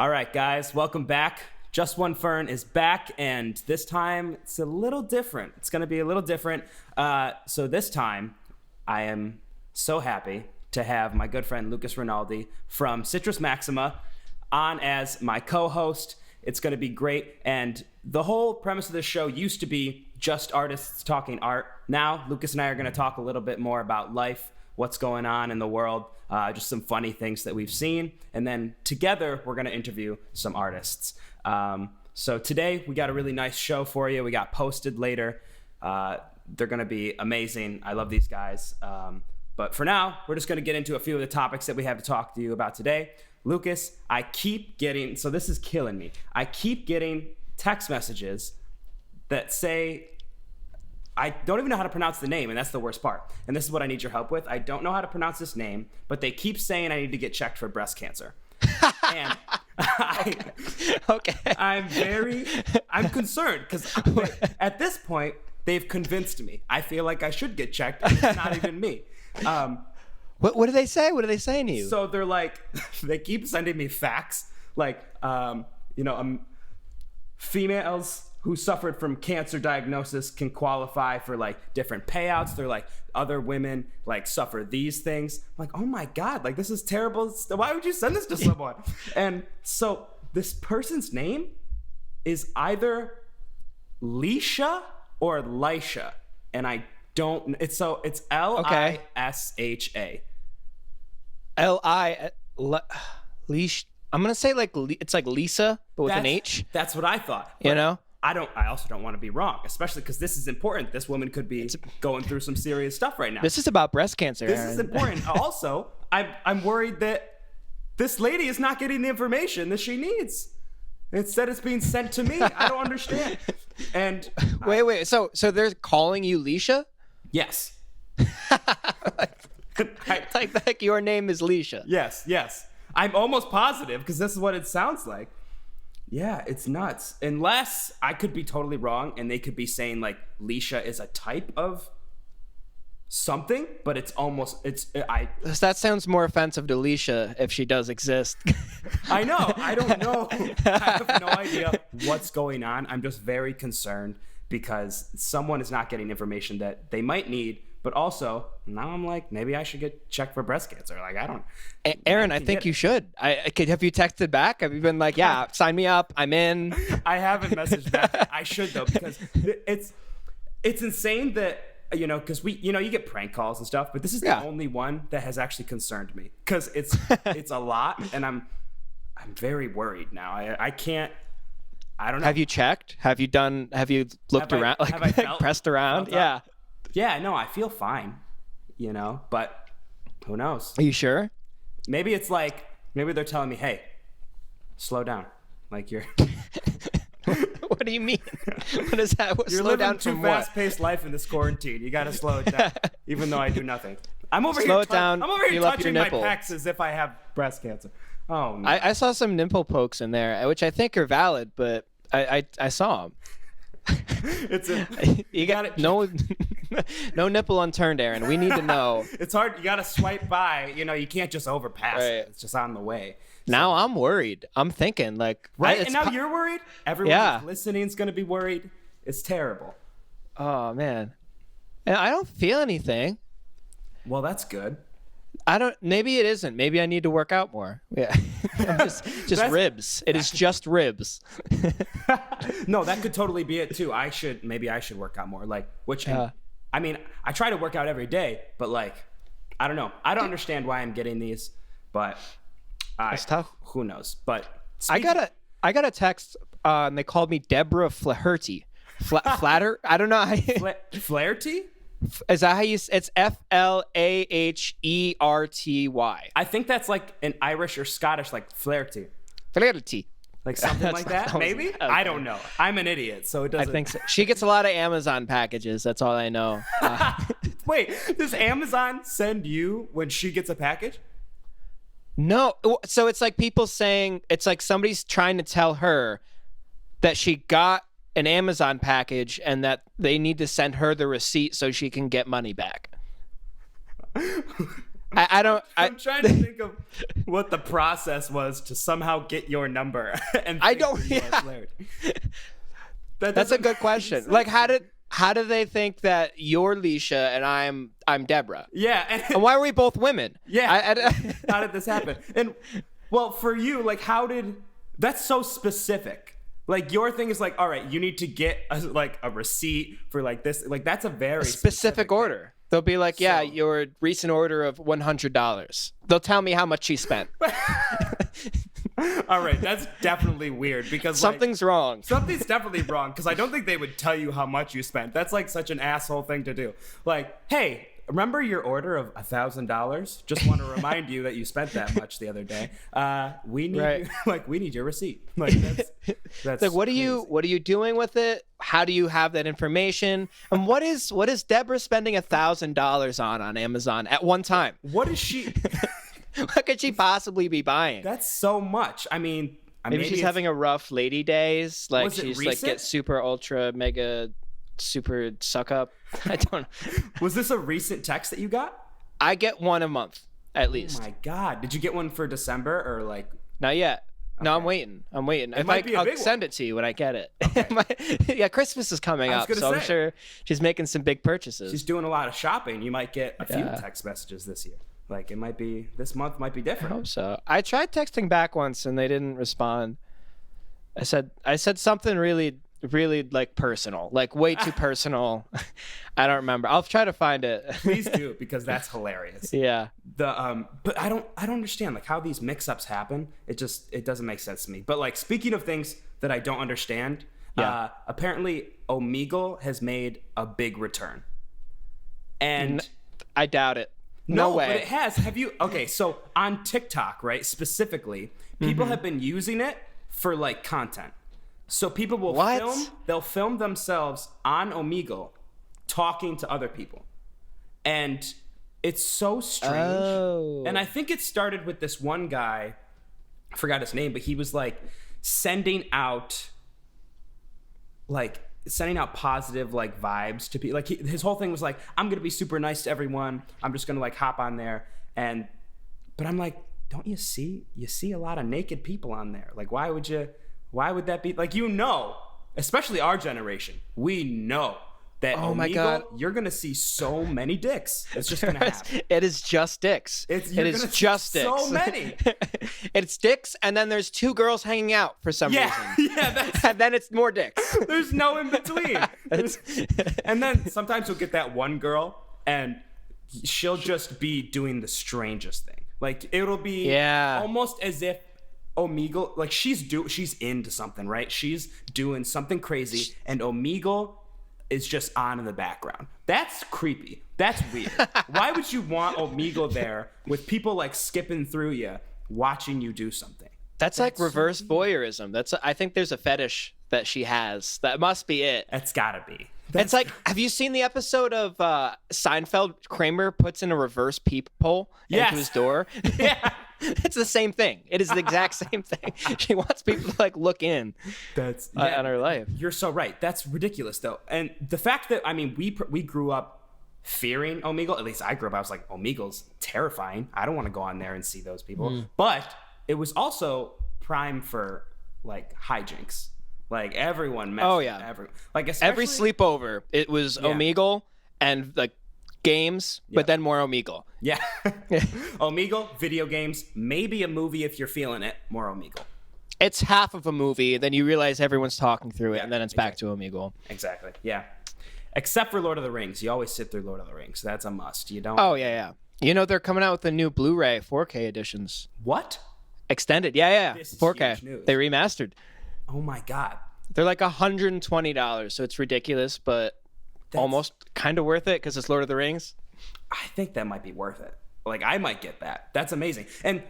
All right, guys, welcome back. Just One Fern is back, and this time it's a little different. It's going to be a little different. So this time, I am so happy to have my good friend Lucas Rinaldi from Citrus Maxima on as my co-host. It's going to be great, and the whole premise of this show used to be just artists talking art. Now, Lucas and I are going to talk a little bit more about life, what's going on in the world, just some funny things that we've seen, and then together we're going to interview some artists. So today we got a really nice show for you. We got posted later. They're going to be amazing. I love these guys. But for now, we're just going to get into a few of the topics that we have to talk to you about today. Lucas, I keep getting, so this is killing me. I keep getting text messages that say, I don't even know how to pronounce the name, and that's the worst part. And this is what I need your help with. I don't know how to pronounce this name, but they keep saying I need to get checked for breast cancer. And I'm concerned because at this point, they've convinced me. I feel like I should get checked, and it's not even me. What do they say? What are they saying to you? So they're like, they keep sending me facts, like, females who suffered from cancer diagnosis can qualify for like different payouts. They're like, other women like suffer these things. I'm like, oh my God, like this is terrible. Why would you send this to someone? And so this person's name is either Leisha or Lisha. And I don't, it's L-I-S-H-A. Leash. I'm going to say like, it's like Lisa, but with an H. That's what I thought. You know? I also don't want to be wrong, especially because this is important. This woman could be going through some serious stuff right now. This is about breast cancer. This is important. Also, I'm worried that this lady is not getting the information that she needs. Instead, it's being sent to me. I don't understand. And wait. So they're calling you Leisha? Yes. like your name is Leisha. Yes. I'm almost positive because this is what it sounds like. Yeah, it's nuts. Unless I could be totally wrong and they could be saying like Leisha is a type of something, but that sounds more offensive to Leisha if she does exist. I know. I don't know. I have no idea what's going on. I'm just very concerned because someone is not getting information that they might need. But also, now I'm like, maybe I should get checked for breast cancer. Like, I don't. Aaron, I think you should. Have you texted back? Have you been like, yeah, sign me up. I'm in. I haven't messaged back. I should, though, because it's insane that, because you get prank calls and stuff, but this is the only one that has actually concerned me because it's a lot. And I'm very worried now. I can't. I don't know. Have you checked? Have you looked around? Have I pressed around? Yeah. Yeah, no, I feel fine, but who knows? Are you sure? Maybe it's like, maybe they're telling me, hey, slow down. Like you're... What do you mean? What is that? You're slow living down too from fast-paced life in this quarantine. You got to slow it down, even though I do nothing. I'm over slow here, it down, I'm over here touching my pecs as if I have breast cancer. Oh, no. I saw some nipple pokes in there, which I think are valid, but I saw them. You got it. No nipple unturned, Aaron. We need to know. It's hard. You got to swipe by. You can't just overpass it. It's just on the way. Now I'm worried. I'm thinking like right. And now you're worried. Everyone who's listening is going to be worried. It's terrible. Oh man, and I don't feel anything. Well, that's good. Maybe it isn't. Maybe I need to work out more. Yeah. just ribs. It is just ribs. No, that could totally be it too. Maybe I should work out more. Like, I try to work out every day, but like, I don't know. I don't understand why I'm getting these, but it's tough. Who knows? But I got a text, and they called me Deborah Flaherty. Flatter? I don't know. Flaherty? Is that how you? It's Flaherty. I think that's like an Irish or Scottish, like Flaherty. Flaherty. Like something like that, maybe? Okay. I don't know. I'm an idiot, so it doesn't... I think so. She gets a lot of Amazon packages. That's all I know. Wait, does Amazon send you when she gets a package? No. So it's like people saying... It's like somebody's trying to tell her that she got an Amazon package and that they need to send her the receipt so she can get money back. I don't. I'm trying to think of what the process was to somehow get your number. And I don't. Yeah. That's a good question. Like, how do they think that you're Leisha and I'm Deborah? Yeah, and why are we both women? Yeah. How did this happen? And well, for you, like, that's so specific. Like, your thing is like, all right, you need to get a receipt for like this. Like, that's a very specific order. They'll be like, yeah, your recent order of $100. They'll tell me how much she spent. All right, that's definitely weird because something's wrong. Something's definitely wrong because I don't think they would tell you how much you spent. That's like such an asshole thing to do. Like, hey, remember your order of $1,000? Just want to remind you that you spent that much the other day. We need your receipt. Like, that's like, what are you doing with it? How do you have that information? And what is Deborah spending $1,000 on Amazon at one time? What is she? What could she possibly be buying? That's so much. I mean, maybe she's having a rough lady days. Like, she's recent? like get super ultra mega super suck up. I don't know. Was this a recent text that you got? I get one a month at least. Oh my God. Did you get one for December or like? Not yet. Okay. No, I'm waiting. I'll send it to you when I get it. Okay. Yeah, Christmas is coming up, so I'm sure she's making some big purchases. She's doing a lot of shopping. You might get a few text messages this year. Like, this month might be different. I hope so. I tried texting back once and they didn't respond. I said something really, really like personal, like way too personal. I don't remember. I'll try to find it. Please do, because that's hilarious. Yeah. But I don't understand like how these mix-ups happen. It doesn't make sense to me. But like, speaking of things that I don't understand, apparently Omegle has made a big return. And I doubt it. No way. But it has. Have you? Okay, so on TikTok, right, specifically, people have been using it for like content. So people will film themselves on Omegle talking to other people. And it's so strange. Oh. And I think it started with this one guy, I forgot his name, but he was like sending out positive like vibes to people. Like, his whole thing was like, I'm gonna be super nice to everyone. I'm just gonna like hop on there. But I'm like, don't you see a lot of naked people on there? Like, why would that be? Like, especially our generation, we know that Omegle, God, you're gonna see so many dicks. It's just gonna happen. It is just dicks. It is just dicks. So many. It's dicks, and then there's two girls hanging out for some reason. Yeah, and then it's more dicks. There's no in between. And then sometimes you'll get that one girl, and she'll just be doing the strangest thing. Like, it'll be almost as if Omegle, like, she's into something, right? She's doing something crazy, and Omegle is just on in the background. That's creepy. That's weird. Why would you want Omegle there with people like skipping through you, watching you do something? That's like reverse voyeurism. I think there's a fetish that she has. That must be it. That's gotta be. It's like, have you seen the episode of Seinfeld? Kramer puts in a reverse peephole into his door. Yeah. It's the same thing. It is the exact same thing. She wants people to like look in on her life. You're so right. That's ridiculous though. And the fact that, I mean, we grew up fearing Omegle. At least I grew up. I was like, Omegle's terrifying. I don't want to go on there and see those people. But it was also prime for like hijinks. Like, everyone messed with everyone. Like, every sleepover, it was Omegle and like games, but then more Omegle. Yeah. Omegle, video games, maybe a movie if you're feeling it, more Omegle. It's half of a movie, then you realize everyone's talking through it, and then it's back to Omegle. Exactly, yeah. Except for Lord of the Rings. You always sit through Lord of the Rings. That's a must. You don't... Oh, yeah. You know, they're coming out with the new Blu-ray 4K editions. What? Extended, yeah. This is 4K. huge news. They remastered. Oh, my God. They're like $120, so it's ridiculous, but almost kind of worth it because it's Lord of the Rings. I think that might be worth it. Like, I might get that. That's amazing. And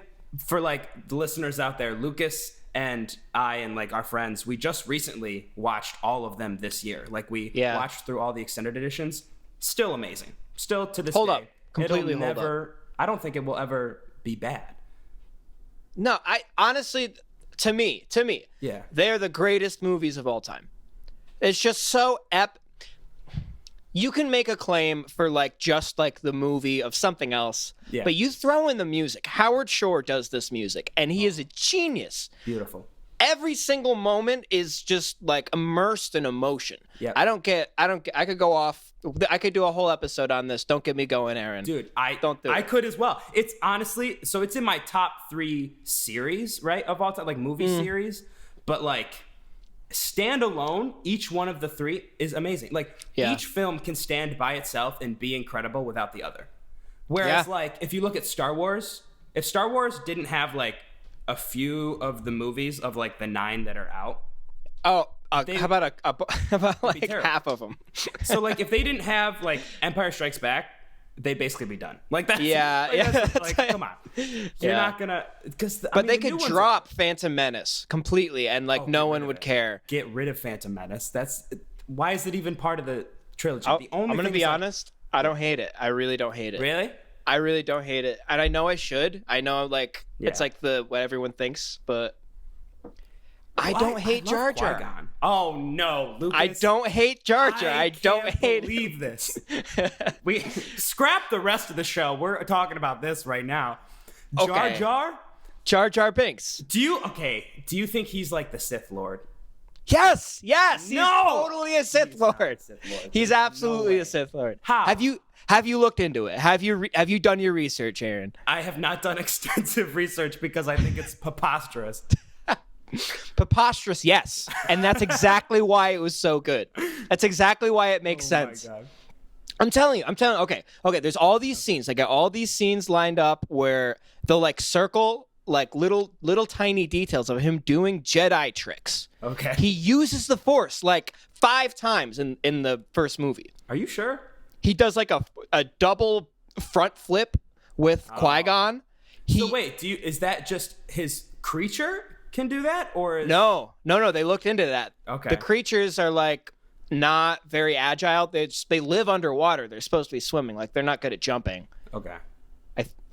for like the listeners out there, Lucas and I and like our friends, we just recently watched all of them this year. Like, we watched through all the extended editions. Still amazing. Still to this day. Completely hold up. I don't think it will ever be bad. No, I honestly, to me, they're the greatest movies of all time. It's just so you can make a claim for like just like the movie of something else, but you throw in the music. Howard Shore does this music, and he is a genius. Beautiful. Every single moment is just like immersed in emotion. Yeah. I could go off. I could do a whole episode on this. Don't get me going, Aaron. Dude, I could as well. It's honestly, so it's in my top 3 series, right, of all time, like movie series, but like standalone, each one of the 3 is amazing. Like each film can stand by itself and be incredible without the other. Whereas like if you look at Star Wars, if Star Wars didn't have like a few of the movies of like the 9 that are out. How about like half of them? So like if they didn't have like Empire Strikes Back, they'd basically be done. Like that's like come on, you're not gonna but they could drop Phantom Menace completely and like no one would care. Get rid of Phantom Menace. Why is it even part of the trilogy? I'm gonna be honest. I don't hate it. I really don't hate it. Really? I really don't hate it, and I know I should. I know like it's like what everyone thinks, but I don't hate Jar Jar. Qui-Gon. Oh no, Lucas! I don't hate Jar Jar. I don't believe this. We scrap the rest of the show. We're talking about this right now. Jar Jar Binks. Do you think he's like the Sith Lord? Yes. He's totally a Sith Lord. He's absolutely a Sith Lord. How? Have you looked into it? Have you done your research, Aaron? I have not done extensive research because I think it's preposterous. Preposterous, yes. And that's exactly why it was so good. That's exactly why it makes sense. My God. I'm telling you. Okay. There's all these scenes. I got all these scenes lined up where they'll like circle like little tiny details of him doing Jedi tricks. Okay. He uses the Force like 5 times in the first movie. Are you sure? He does like a double front flip with Qui-Gon. So wait, is that just his creature can do that, or No, they looked into that. Okay. The creatures are like not very agile. They live underwater. They're supposed to be swimming. Like they're not good at jumping. Okay.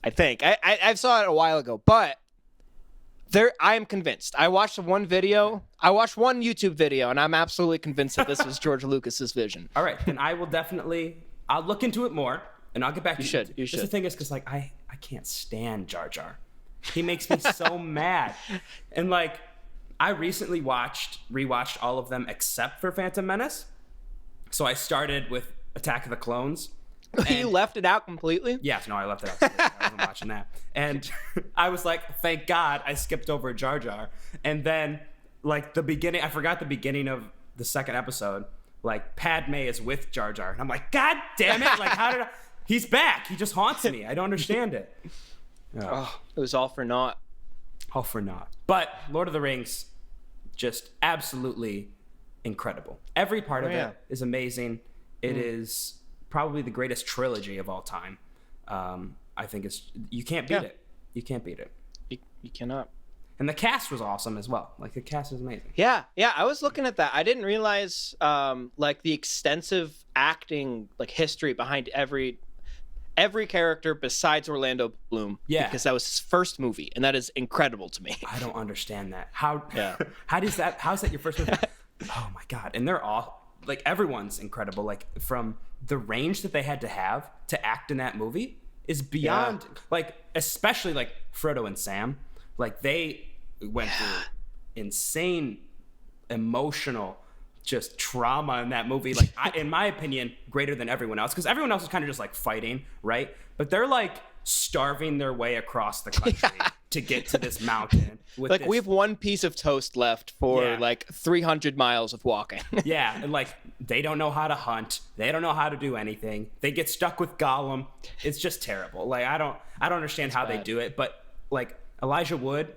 I think I saw it a while ago, but I am convinced. I watched one YouTube video, and I'm absolutely convinced that this was George Lucas's vision. All right, then I'll look into it more, and I'll get back to you. You should. Just the thing is, because like I can't stand Jar Jar. He makes me so mad. And like I recently rewatched all of them except for Phantom Menace. So I started with Attack of the Clones. You left it out completely? Yes, no, I left it out completely. I wasn't watching that. And I was like, thank God I skipped over Jar Jar. And then like I forgot the beginning of the second episode. Like Padme is with Jar Jar. And I'm like, God damn it. Like he's back. He just haunts me. I don't understand it. Oh, it was all for naught. All for naught. But Lord of the Rings, just absolutely incredible. Every part of it is amazing. It is probably the greatest trilogy of all time. I think you can't beat it. You can't beat it. You cannot. And the cast was awesome as well. Like the cast is amazing. Yeah. I was looking at that. I didn't realize like the extensive acting like history behind every character besides Orlando Bloom. Yeah. Because that was his first movie, and that is incredible to me. I don't understand that. How's that your first movie? Oh my God. And they're all like everyone's incredible. Like from the range that they had to have to act in that movie is beyond like, especially like Frodo and Sam. Like they went through insane emotional just trauma in that movie, like in my opinion, greater than everyone else, because everyone else is kind of just like fighting, right? But they're like starving their way across the country to get to this mountain. Like we have one piece of toast left for like 300 miles of walking. Yeah, and like they don't know how to hunt, they don't know how to do anything. They get stuck with Gollum. It's just terrible. Like I don't understand how they do it, but like Elijah Wood,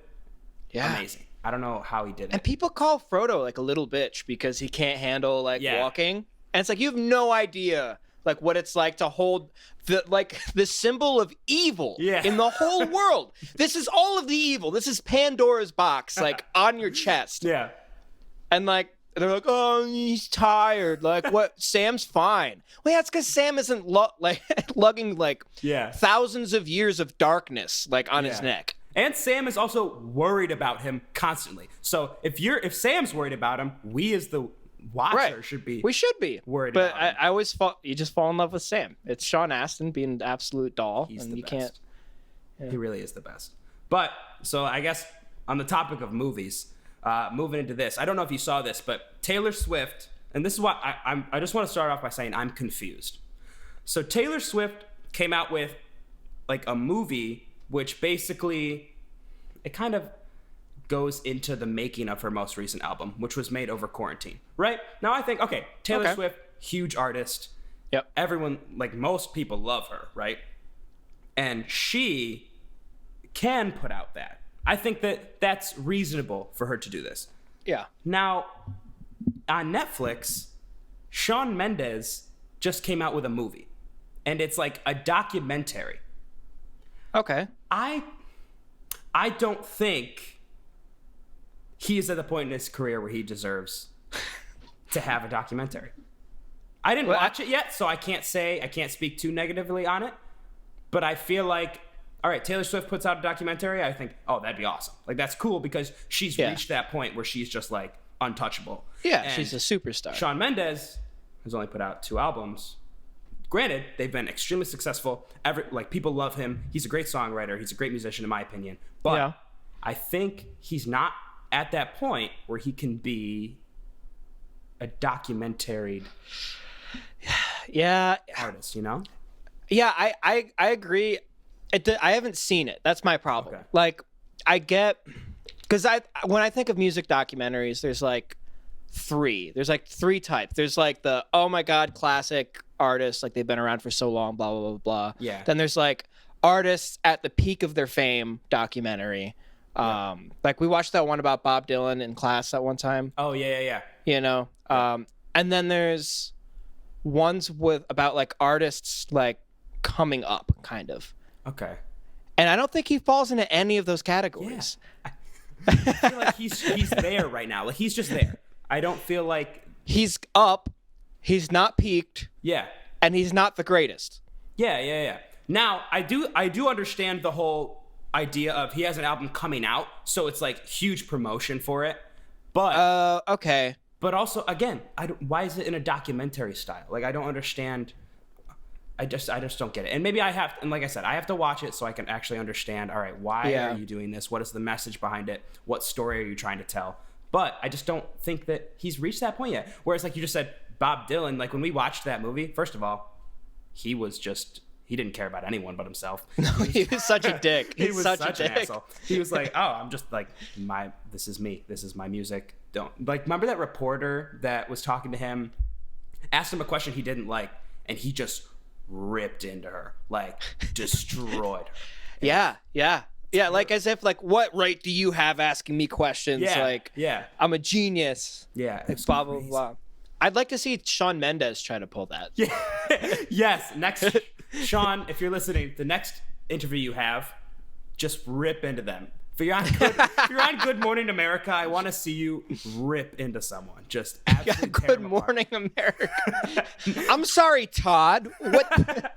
amazing. I don't know how he did it. And people call Frodo like a little bitch because he can't handle like walking. And it's like, you have no idea like what it's like to hold the symbol of evil in the whole world. This is all of the evil. This is Pandora's box, like on your chest. Yeah. And like, they're like, oh, he's tired. Like, what? Sam's fine. Well, yeah, it's because Sam isn't lugging like thousands of years of darkness like on his neck. And Sam is also worried about him constantly. So if Sam's worried about him, we as the watcher should be. We should be worried but about him. I always you just fall in love with Sam. It's Sean Astin being an absolute doll. He's and the you best. can't. He really is the best. But so I guess on the topic of movies, moving into this, I don't know if you saw this, but Taylor Swift, and this is what I just want to start off by saying I'm confused. So Taylor Swift came out with like a movie which basically it kind of goes into the making of her most recent album, which was made over quarantine, right? Now I think, okay, Taylor Swift, huge artist. Yep. Everyone, like most people love her, right? And she can put out that. I think that that's reasonable for her to do this. Yeah. Now, on Netflix, Shawn Mendes just came out with a movie, and it's like a documentary. Okay. I don't think he is at the point in his career where he deserves to have a documentary. I didn't watch it yet, so I can't speak too negatively on it. But I feel like, all right, Taylor Swift puts out a documentary. I think, oh, that'd be awesome. Like, that's cool because she's reached that point where she's just like untouchable. Yeah, and she's a superstar. Shawn Mendes has only put out 2 albums. Granted, they've been extremely successful. People love him. He's a great songwriter. He's a great musician, in my opinion. But I think he's not at that point where he can be a documentary artist, you know? Yeah, I agree. I haven't seen it. That's my problem. Okay. Like, I get, because when I think of music documentaries, there's like 3. There's like 3 types. There's like the, oh my God, classic artists, like they've been around for so long, blah, blah, blah, blah. Yeah. Then there's like artists at the peak of their fame documentary. Like we watched that one about Bob Dylan in class that one time. Oh, yeah. You know? And then there's ones about like artists like coming up, kind of. Okay. And I don't think he falls into any of those categories. Yeah. I feel like he's there right now. Like, he's just there. I don't feel like... He's up. He's not peaked. Yeah. And he's not the greatest. Yeah. Now, I do understand the whole idea of he has an album coming out, so it's like huge promotion for it. But okay. But also, again, why is it in a documentary style? Like, I don't understand. I just don't get it. And maybe and like I said, I have to watch it so I can actually understand, all right, why are you doing this? What is the message behind it? What story are you trying to tell? But I just don't think that he's reached that point yet. Whereas, like you just said, Bob Dylan, like when we watched that movie, first of all, he didn't care about anyone but himself. No, he was such a dick. He was such an asshole. He was like, oh, I'm just like, this is me. This is my music. Don't, like, remember that reporter that was talking to him, asked him a question he didn't like, and he just ripped into her, like, destroyed her. Yeah, like as if, like, what right do you have asking me questions? Like, I'm a genius. Yeah. Like, blah, blah, blah. I'd like to see Shawn Mendes try to pull that. Yeah. Yes. Next, Shawn, if you're listening, the next interview you have, just rip into them. If you're on Good Morning America, I want to see you rip into someone. Just absolutely tear Good them apart. Morning America. I'm sorry, Todd. What?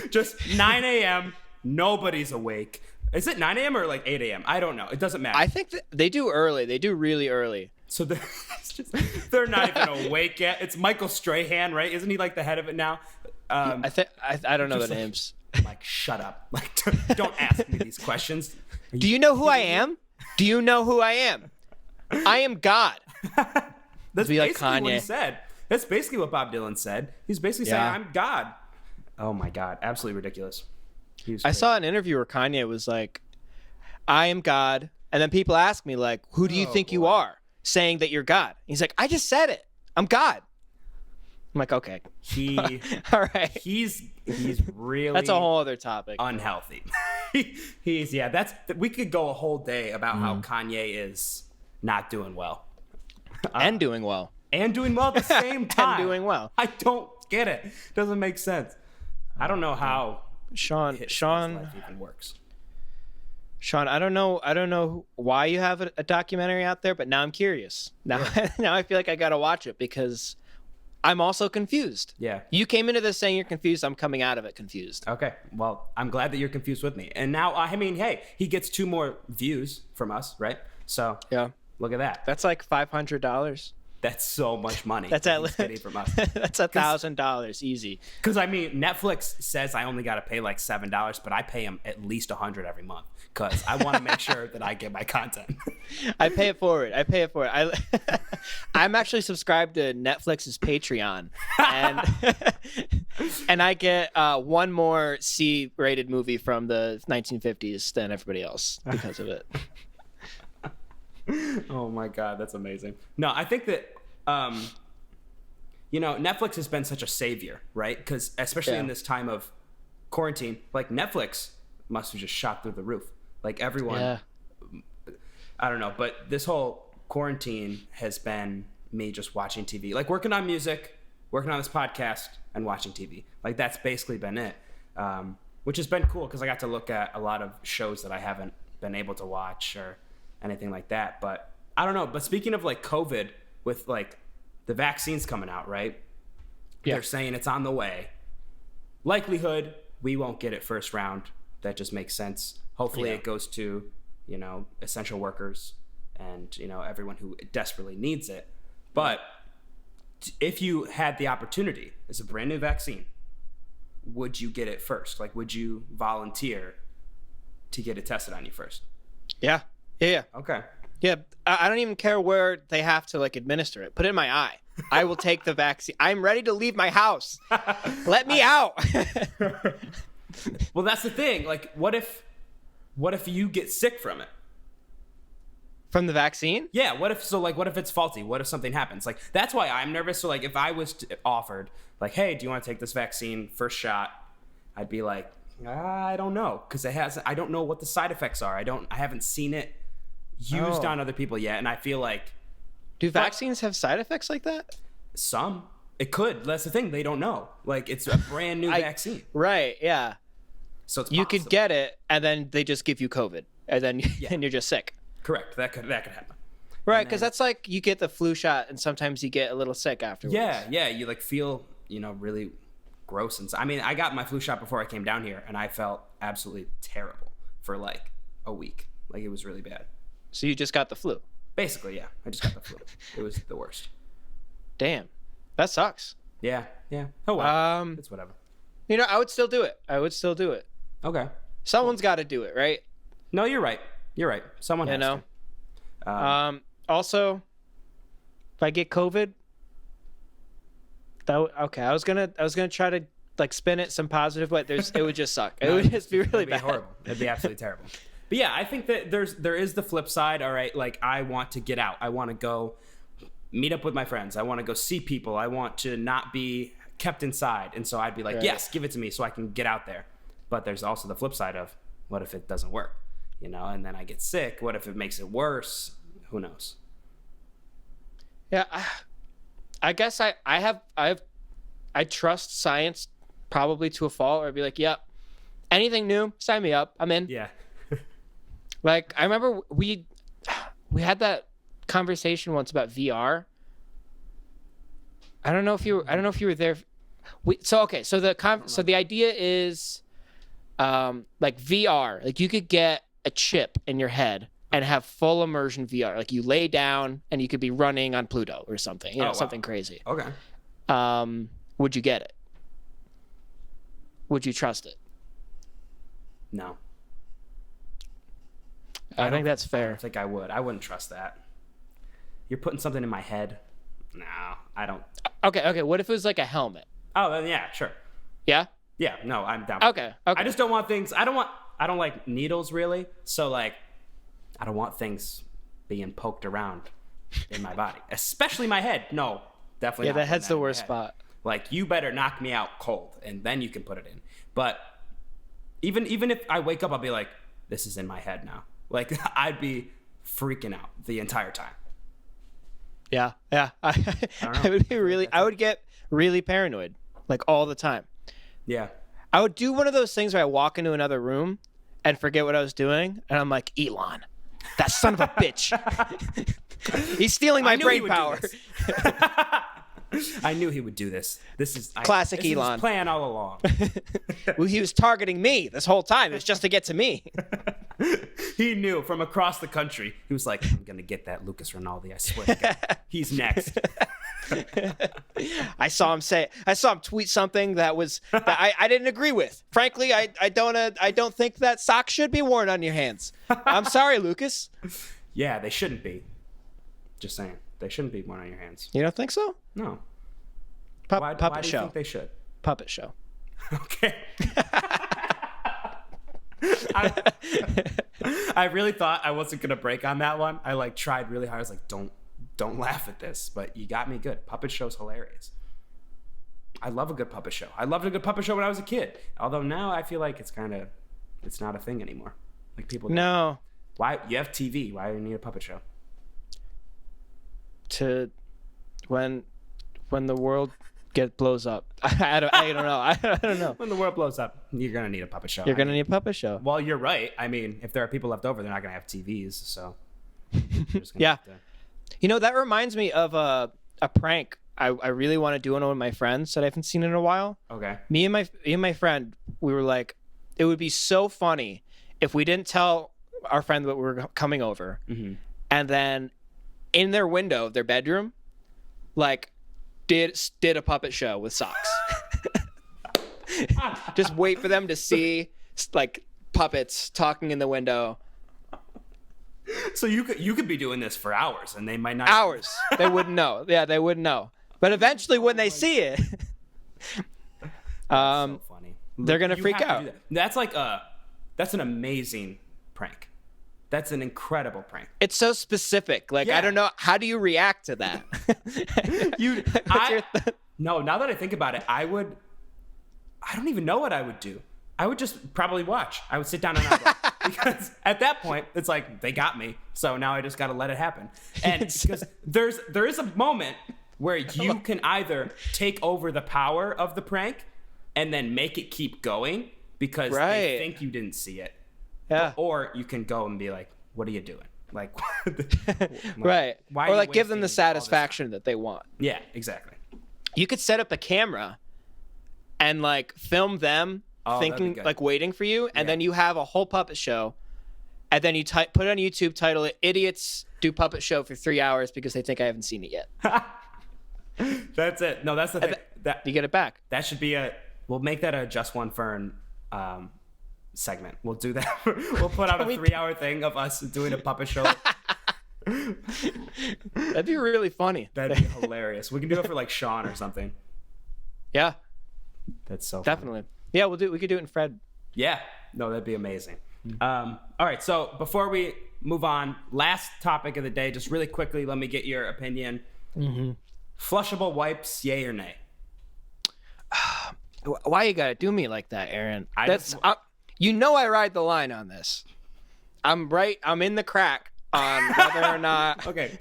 Just 9 a.m. Nobody's awake. Is it 9 a.m. or like 8 a.m.? I don't know. It doesn't matter. I think they do early. They do really early. So they're not even awake yet. It's Michael Strahan, right? Isn't he like the head of it now? I don't know the names. Like, shut up. Like, don't ask me these questions. Do you know who I am? Do you know who I am? I am God. That's Be like basically Kanye. what he said. That's basically what Bob Dylan said. He's basically saying, I'm God. Oh my God. Absolutely ridiculous. I saw an interview where Kanye was like, I am God. And then people ask me, like, who do you think you are? Saying that you're God. He's like, I just said it. I'm God. I'm like, okay. All right. He's really... That's a whole other topic. Unhealthy. We could go a whole day about how Kanye is not doing well. And doing well. And doing well at the same time. And doing well. I don't get it. Doesn't make sense. I don't know how Sean his life even works. Sean, I don't know why you have a documentary out there, but now I'm curious. Now I feel like I got to watch it because I'm also confused. Yeah. You came into this saying you're confused. I'm coming out of it confused. Okay. Well, I'm glad that you're confused with me. And now, I mean, hey, he gets 2 more views from us, right? So, yeah. Look at that. That's like $500. That's so much money. That's that he's getting from us. That's $1,000 easy. Because I mean, Netflix says I only got to pay like $7, but I pay them at least $100 every month because I want to make sure that I get my content. I pay it forward. I'm actually subscribed to Netflix's Patreon, and I get one more C-rated movie from the 1950s than everybody else because of it. Oh my God, that's amazing. No, I think that, Netflix has been such a savior, right? Because especially in this time of quarantine, like Netflix must have just shot through the roof. Like everyone, I don't know, but this whole quarantine has been me just watching TV, like working on music, working on this podcast, and watching TV. Like that's basically been it, which has been cool because I got to look at a lot of shows that I haven't been able to watch or anything like that. But I don't know. But speaking of like COVID, with like the vaccines coming out, right? Yeah. They're saying it's on the way. Likelihood, we won't get it first round. That just makes sense. Hopefully it goes to, essential workers and, everyone who desperately needs it. But if you had the opportunity, it's a brand new vaccine, would you get it first? Like, would you volunteer to get it tested on you first? Yeah. Yeah. Okay. Yeah. I don't even care where they have to like administer it. Put it in my eye. I will take the vaccine. I'm ready to leave my house. Let me out. Well, that's the thing. Like, what if you get sick from it? From the vaccine? Yeah. What if it's faulty? What if something happens? Like, that's why I'm nervous. So like, if I was offered like, hey, do you want to take this vaccine first shot? I'd be like, I don't know. Cause I don't know what the side effects are. I haven't seen it used on other people yet. And I feel like, do vaccines have side effects like that? Some. It could. That's the thing. They don't know. Like, it's a brand new vaccine. Right. Yeah. So it's you could get it, and then they just give you COVID, and then and you're just sick. Correct. That could happen. Right, because that's like you get the flu shot, and sometimes you get a little sick afterwards. Yeah. You like feel really gross inside. I mean, I got my flu shot before I came down here, and I felt absolutely terrible for like a week. Like it was really bad. So you just got the flu. Basically, yeah. I just got the flu. It was the worst. Damn, that sucks. Yeah. Oh well. It's whatever. I would still do it. Okay. Someone's got to do it, right? No, you're right. Someone has to. Also, if I get COVID, I was gonna try to like spin it some positive way. It would just suck. It would just be really bad. Horrible. It'd be absolutely terrible. But yeah, I think that there is the flip side. All right, like I want to get out. I want to go meet up with my friends. I want to go see people. I want to not be kept inside. And so I'd be like, yes, give it to me so I can get out there. But there's also the flip side of what if it doesn't work, and then I get sick. What if it makes it worse? Who knows? Yeah, I guess I trust science probably to a fault, or I'd be like, yep, anything new, sign me up. I'm in. Yeah. Like I remember we had that conversation once about VR. I don't know if you were there. So the idea is like VR, like you could get a chip in your head and have full immersion VR. Like you lay down and you could be running on Pluto or something, something crazy. Okay. Would you get it? Would you trust it? No. I think that's fair. I don't think I would. I wouldn't trust that. You're putting something in my head. No, I don't. Okay. What if it was like a helmet? Oh, then yeah, sure. Yeah? Yeah, no, I'm down. Okay. I just don't want things. I don't like needles really. So like, I don't want things being poked around in my body, especially my head. No, definitely. Yeah, not the head's the worst spot. Like you better knock me out cold, and then you can put it in. But even if I wake up, I'll be like, this is in my head now. Like I'd be freaking out the entire time. Yeah. I would get really paranoid, like all the time. Yeah. I would do one of those things where I walk into another room and forget what I was doing, and I'm like, Elon, that son of a bitch. He's stealing my brain power. I knew he would do this. This is classic this Elon. Is his plan all along. Well, he was targeting me this whole time. It's just to get to me. He knew from across the country. He was like, I'm going to get that Lucas Rinaldi. I swear to God. He's next. I saw him tweet something that I didn't agree with. Frankly, I don't think that socks should be worn on your hands. I'm sorry, Lucas. Yeah, they shouldn't be. Just saying. They shouldn't be worn on your hands. You don't think so? No. Puppet Why do you show. think they should? Puppet show. Okay. I really thought I wasn't gonna break on that one. I tried really hard. I was like, don't laugh at this, but you got me good. Puppet show's hilarious. I love a good puppet show. I loved a good puppet show when I was a kid. Although now I feel like it's not a thing anymore. Like people don't. No. Why you have TV? Why do you need a puppet show? To when the world blows up. I don't know. I don't know. When the world blows up, you're gonna need a puppet show. You're gonna need a puppet show. Well, you're right. I mean, if there are people left over, they're not gonna have TVs. So yeah. You know, that reminds me of a prank I really want to do on one of my friends that I haven't seen in a while. Okay. Me and my friend, we were like, it would be so funny if we didn't tell our friend that we were coming over, and then in their window, their bedroom, did a puppet show with socks. Just wait for them to see puppets talking in the window. So you could be doing this for hours, and they might not. Hours. They wouldn't know. Yeah, they wouldn't know. But eventually, when they see it, so funny. They're gonna freak out. That's that's an amazing prank. That's an incredible prank. It's so specific. I don't know. How do you react to that? No, now that I think about it, I don't even know what I would do. I would just probably watch. I would sit down and watch. Because at that point, it's like, they got me. So now I just got to let it happen. And because there is a moment where you can either take over the power of the prank and then make it keep going because they think you didn't see it. Yeah. Or you can go and be like, what are you doing? Right. Why or give them the satisfaction that they want. Yeah, exactly. You could set up a camera and film them thinking, waiting for you. And then you have a whole puppet show. And then you put it on YouTube, title it "Idiots Do Puppet Show for 3 hours" because they think I haven't seen it yet. That's it. No, that's the thing. That you get it back. That should be we'll make that a Just One Fern segment. We'll do that. We'll put out a 3-hour thing of us doing a puppet show. That'd be really funny. That'd be hilarious. We can do it for Shawn or something. Yeah. That's so definitely funny. Yeah, we could do it in Fred. Yeah. No, that'd be amazing. All right, so before we move on, last topic of the day, just really quickly, let me get your opinion. Flushable wipes, yay or nay? Why you gotta do me like that, Aaron? I ride the line on this. I'm in the crack on whether or not okay.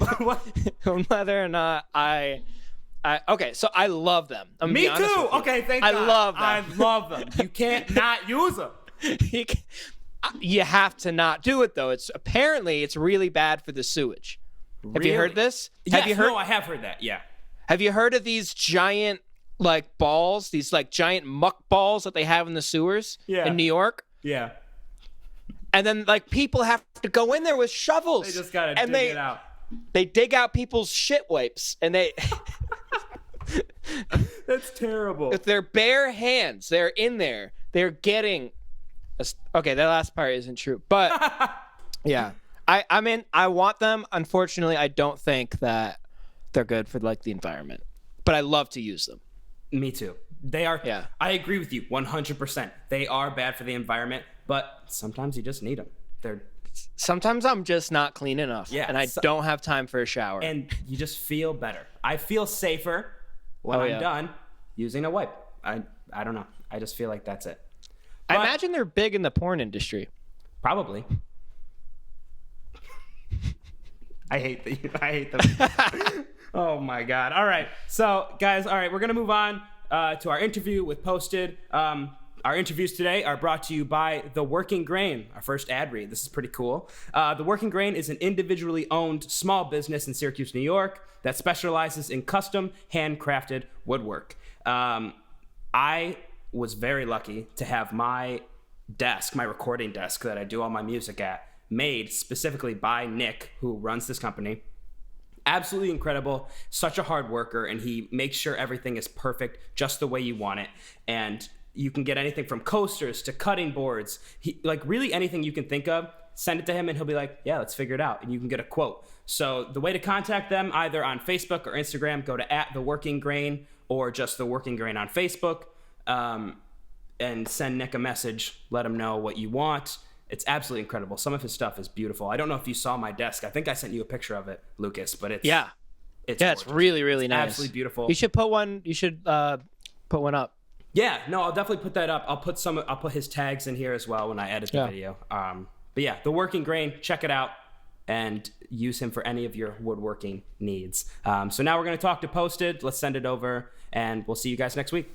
whether or not okay, so I love them. Me too. Okay, thank God. I love them. I love them. You can't not use them. You have to not do it though. It's really bad for the sewage. Really? Have you heard this? Yes, I have heard that. Yeah. Have you heard of these giant balls, these giant muck balls that they have in the sewers in New York? Yeah. And then people have to go in there with shovels. They just gotta dig it out. They dig out people's shit wipes and they That's terrible. With their bare hands, they're in there. They're getting okay, that last part isn't true. But yeah. I want them. Unfortunately, I don't think that they're good for the environment. But I love to use them. Me too. They are. Yeah. I agree with you 100%. They are bad for the environment, but sometimes you just need them. Sometimes I'm just not clean enough. Yeah. And I don't have time for a shower. And you just feel better. I feel safer when I'm done using a wipe. I don't know. I just feel like that's it. But I imagine they're big in the porn industry. Probably. I hate them. Oh my God. All right. So guys, we're going to move on to our interview with Posted. Our interviews today are brought to you by The Working Grain, our first ad read. This is pretty cool. The Working Grain is an individually owned small business in Syracuse, New York that specializes in custom handcrafted woodwork. I was very lucky to have my desk, my recording desk that I do all my music at, made specifically by Nick, who runs this company. Absolutely incredible, such a hard worker, and he makes sure everything is perfect just the way you want it. And you can get anything from coasters to cutting boards, really anything you can think of. Send it to him and he'll be like, yeah, let's figure it out, and you can get a quote. So the way to contact them, either on Facebook or Instagram, go to @TheWorkingGrain or just The Working Grain on Facebook, and send Nick a message, let him know what you want. It's absolutely incredible. Some of his stuff is beautiful. I don't know if you saw my desk. I think I sent you a picture of it, Lucas, but it's it's really, really nice. Absolutely beautiful. You should put one up. Yeah, no, I'll definitely put that up. I'll put his tags in here as well when I edit the video. But yeah, The Working Grain, check it out and use him for any of your woodworking needs. So now we're going to talk to Posted. Let's send it over and we'll see you guys next week.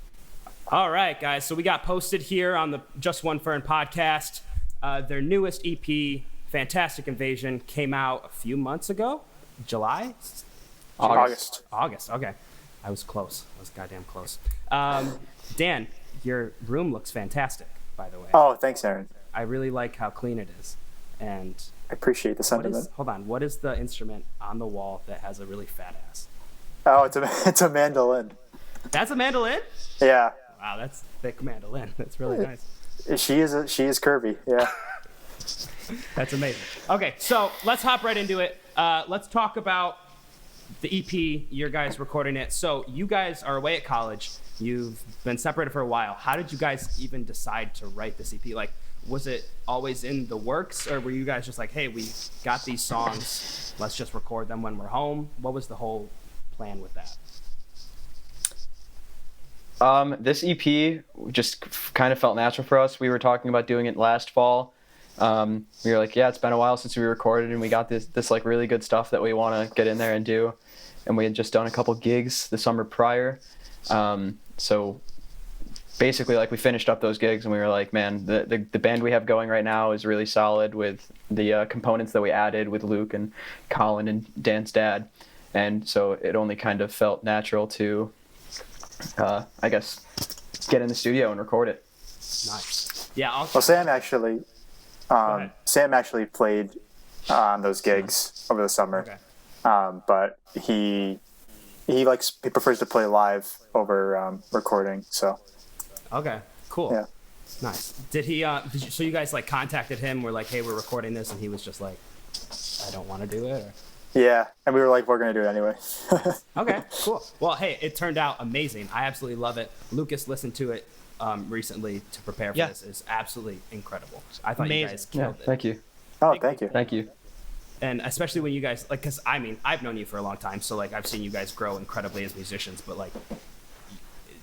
All right, guys. So we got Posted here on the Just One Fern podcast. Their newest EP, Fantastic Invasion, came out a few months ago. July? August. Okay. I was close. I was goddamn close. Dan, your room looks fantastic, by the way. Oh, thanks, Aaron. I really like how clean it is. And I appreciate the sentiment. What is the instrument on the wall that has a really fat ass? Oh, it's a mandolin. That's a mandolin? Yeah. Wow, that's thick mandolin. That's really nice. She is curvy. Yeah. That's amazing. Okay, so let's hop right into it. Let's talk about the EP. Your guys recording it. So you guys are away at college. You've been separated for a while. How did you guys even decide to write this EP? Like, was it always in the works, or were you guys just like, hey, we got these songs, let's just record them when we're home? What was the whole plan with that? This EP just kind of felt natural for us. We were talking about doing it last fall. We were like, yeah, it's been a while since we recorded, and we got this like really good stuff that we want to get in there and do. And we had just done a couple gigs the summer prior. So basically, like, we finished up those gigs and we were like, man, the band we have going right now is really solid with the components that we added with Luke and Colin and Dan's dad. And so it only kind of felt natural to, I guess, get in the studio and record it. Nice. Yeah. Well, Sam actually played on those gigs over the summer. Okay. But he prefers to play live over recording. So. Okay. Cool. Yeah. Nice. Did he? So you guys like contacted him? We're like, hey, we're recording this, and he was just like, I don't want to do it. Or... Yeah, and we were like, we're gonna do it anyway. Okay. Cool. Well, hey, it turned out amazing. I absolutely love it. Lucas listened to it recently to prepare for this. It's absolutely incredible. I thought you guys killed it. Thank you. Oh, thank you. Thank you. And especially when you guys like, because I mean, I've known you for a long time, so like I've seen you guys grow incredibly as musicians. But like,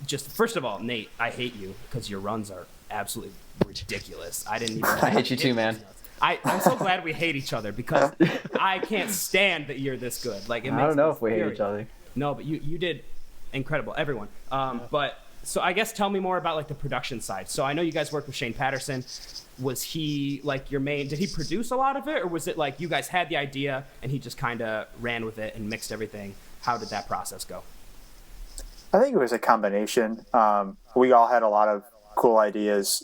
just first of all, Nate, I hate you because your runs are absolutely ridiculous. I didn't even. I hate you too, man. I'm so glad we hate each other because I can't stand that you're this good. Like, it makes I don't know if we furious. hate each other. No, but you did incredible, everyone. But so I guess tell me more about like the production side. So I know you guys worked with Shane Patterson. Was he like your main? Did he produce a lot of it, or was it like you guys had the idea and he just kind of ran with it and mixed everything? How did that process go? I think it was a combination. We all had a lot of cool ideas.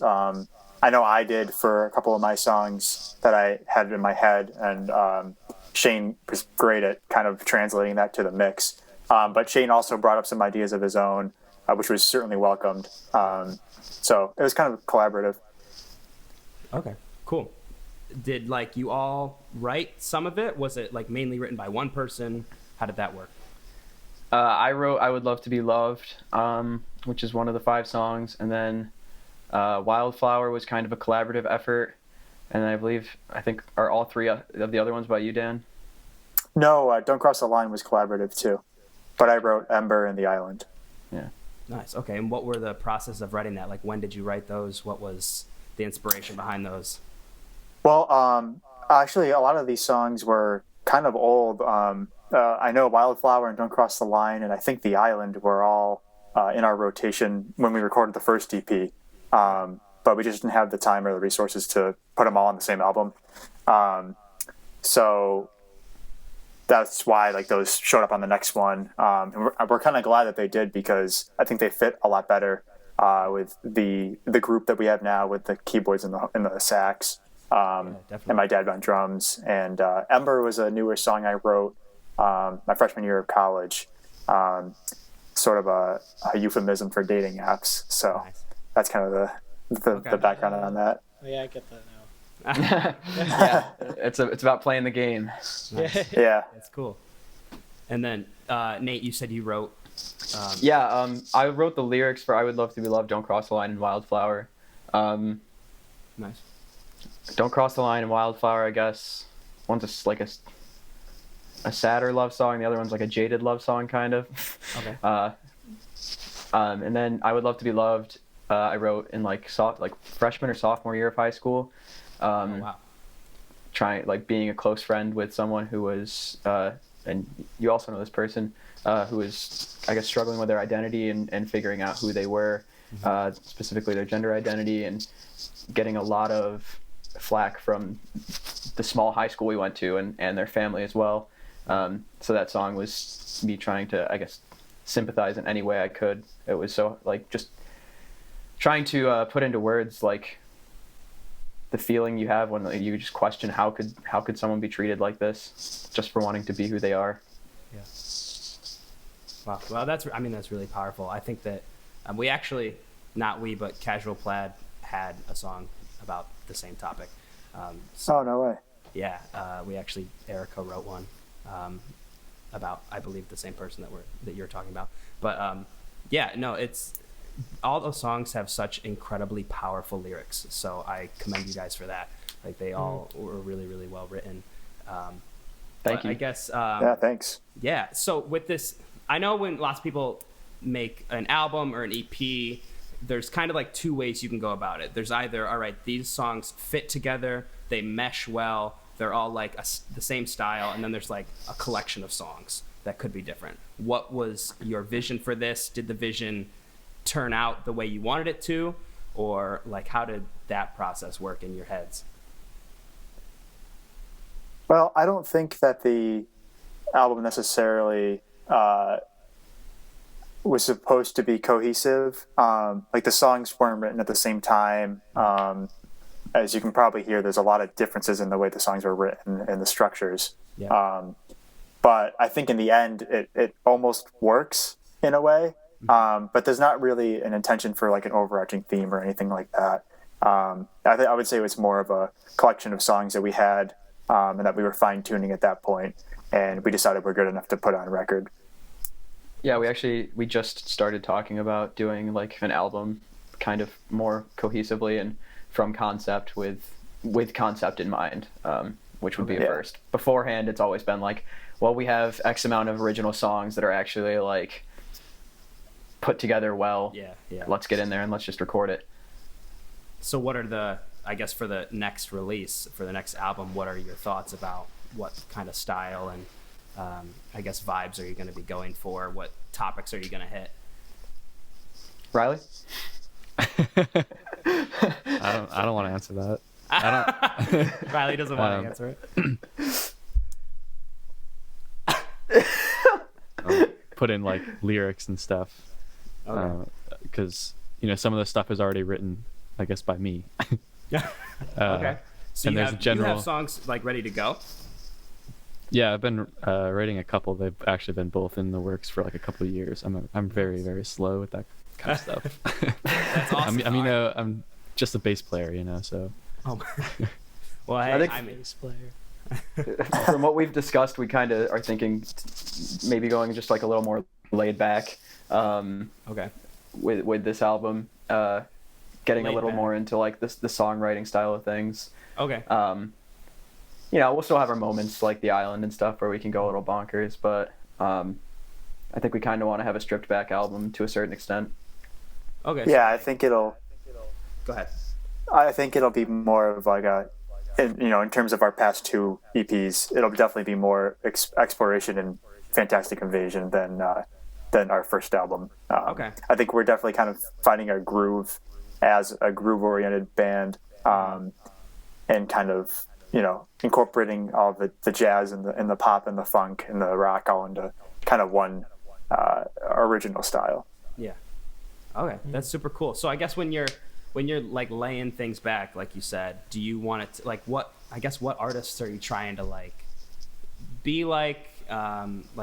I know I did for a couple of my songs that I had in my head, and Shane was great at kind of translating that to the mix. But Shane also brought up some ideas of his own, which was certainly welcomed. So it was kind of collaborative. Okay, cool. Did like you all write some of it? Was it like mainly written by one person? How did that work? I wrote I Would Love to Be Loved, which is one of the 5 songs, and then Wildflower was kind of a collaborative effort, and I think are all 3 of the other ones by you, Dan? No, Don't Cross the Line was collaborative too, but I wrote Ember and The Island. Yeah. Nice. Okay, and what were the process of writing that? Like, when did you write those? What was the inspiration behind those? Well, actually, a lot of these songs were kind of old. I know Wildflower and Don't Cross the Line, and I think The Island were all in our rotation when we recorded the first EP. But we just didn't have the time or the resources to put them all on the same album. So that's why like those showed up on the next one. And we're kind of glad that they did, because I think they fit a lot better with the group that we have now with the keyboards and the sax. definitely. and my dad on drums. And Ember was a newer song I wrote my freshman year of college, sort of a euphemism for dating apps. So Nice. that's kind of the background on that. Oh, yeah, I get that now. Yeah, it's about playing the game. Nice. Yeah. That's cool. And then Nate, you said you wrote. I wrote the lyrics for "I Would Love to Be Loved, Don't Cross the Line" in Wildflower. Nice. "Don't Cross the Line" and Wildflower, I guess. One's just like a sadder love song. The other one's like a jaded love song, kind of. Okay. And then "I Would Love to Be Loved," I wrote in like freshman or sophomore year of high school. Oh, wow. Trying being a close friend with someone who was, and you also know this person, who was, I guess, struggling with their identity and figuring out who they were, specifically their gender identity, and getting a lot of flack from the small high school we went to and their family as well. So that song was me trying to, I guess, sympathize in any way I could. It was so just trying to put into words the feeling you have when you just question how could someone be treated like this just for wanting to be who they are. Yeah. Wow. Well, that's really powerful. I think that we actually, not we, but Casual Plaid had a song about the same topic. Oh, no way. Yeah. We actually, Erica wrote one about, I believe, the same person that you're talking about. But yeah, no, it's all those songs have such incredibly powerful lyrics. So I commend you guys for that. They all were really, really well written. Thank you. I guess. Yeah, thanks. Yeah. So with this, I know when lots of people make an album or an EP, there's kind of two ways you can go about it. There's either, all right, these songs fit together, they mesh well, they're all the same style, and then there's a collection of songs that could be different. What was your vision for this? Did the vision turn out the way you wanted it to, or how did that process work in your heads? Well, I don't think that the album necessarily was supposed to be cohesive. The songs weren't written at the same time. As you can probably hear, there's a lot of differences in the way the songs were written and the structures. Yeah. But I think in the end, it almost works in a way. But there's not really an intention for an overarching theme or anything like that. I would say it was more of a collection of songs that we had and that we were fine tuning at that point, and we decided we're good enough to put on record. Yeah, we just started talking about doing an album kind of more cohesively and from concept with concept in mind, which would be a first. Beforehand, it's always been we have X amount of original songs that are actually put together well. Yeah. Let's get in there and let's just record it. So what are I guess for the next release, for the next album, what are your thoughts about what kind of style and I guess vibes are you going to be going for? What topics are you going to hit? Riley? I don't want to answer that. I don't. Riley doesn't want to answer it. Put in lyrics and stuff. Okay. Because some of the stuff is already written, I guess, by me. Okay. So and you there's have songs ready to go? Yeah, I've been writing a couple. They've actually been both in the works for a couple of years. I'm very, very slow with that kind of stuff. That's awesome. I'm just a bass player, so. Oh. Well, hey, I'm a bass player. From what we've discussed, we kind of are thinking maybe going just a little more laid back. Okay. With this album, getting a little more into the songwriting style of things. Okay. We'll still have our moments like The Island and stuff where we can go a little bonkers, but I think we kind of want to have a stripped back album to a certain extent. Okay. Yeah, I think it'll. Go ahead. I think it'll be more of in terms of our past two EPs, it'll definitely be more exploration and Fantastic Invasion than our first album. Okay. I think we're definitely kind of finding our groove as a groove-oriented band, and kind of incorporating all the jazz and the pop and the funk and the rock all into kind of one original style. Yeah. Okay, that's super cool. So I guess when you're when you're like laying things back, like you said, do you want it to, like what artists are you trying to like be like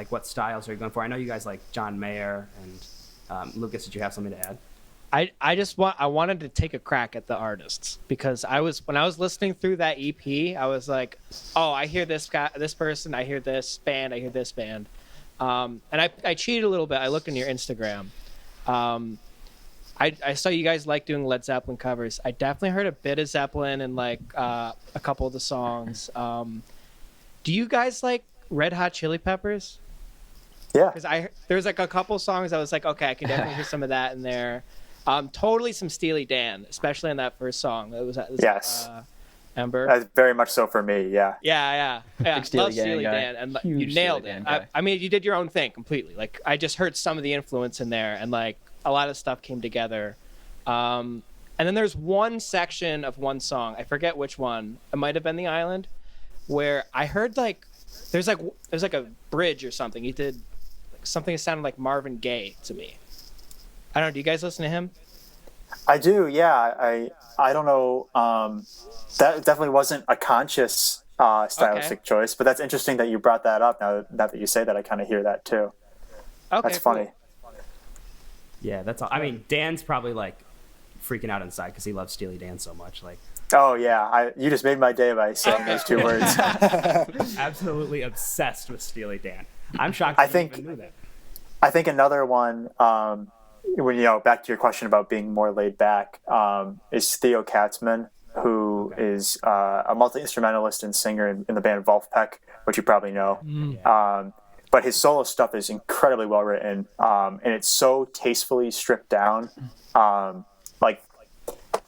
what styles are you going for? I know you guys like John Mayer and Lucas. Did you have something to add? I wanted to take a crack at the artists because when I was listening through that EP, I was like, oh, I hear this guy, this person, I hear this band, I hear this band, and I cheated a little bit. I looked on your Instagram. I saw you guys like doing Led Zeppelin covers. I definitely heard a bit of Zeppelin and like a couple of the songs. Do you guys like Red Hot Chili Peppers? Yeah. Because there's like a couple songs I was like, okay, I can definitely hear some of that in there. Totally some Steely Dan, especially in that first song. That was Yes. Ember. That's very much so for me. Yeah. Yeah. Big Steely Love Dan Steely guy. Dan, and you Huge nailed Steely it. Dan guy. I mean, you did your own thing completely. Like I just heard some of the influence in there, and like a lot of stuff came together. And then there's one section of one song, I forget which one. It might have been The Island, where I heard like there's like a bridge or something. He did like, something that sounded like Marvin Gaye to me. I don't know. Do you guys listen to him? I do. Yeah. I don't know. That definitely wasn't a conscious stylistic choice, but that's interesting that you brought that up. Now that you say that, I kind of hear that too. Okay, that's funny. Cool. Yeah, that's all. I mean, Dan's probably like freaking out inside because he loves Steely Dan so much. Like, Oh yeah, you just made my day by saying those two words. absolutely obsessed with Steely Dan. I'm shocked. I think- you even knew that. I think another one, when back to your question about being more laid back, is Theo Katzman, who is a multi-instrumentalist and singer in the band Wolfpack, which you probably know. But his solo stuff is incredibly well written, and it's so tastefully stripped down.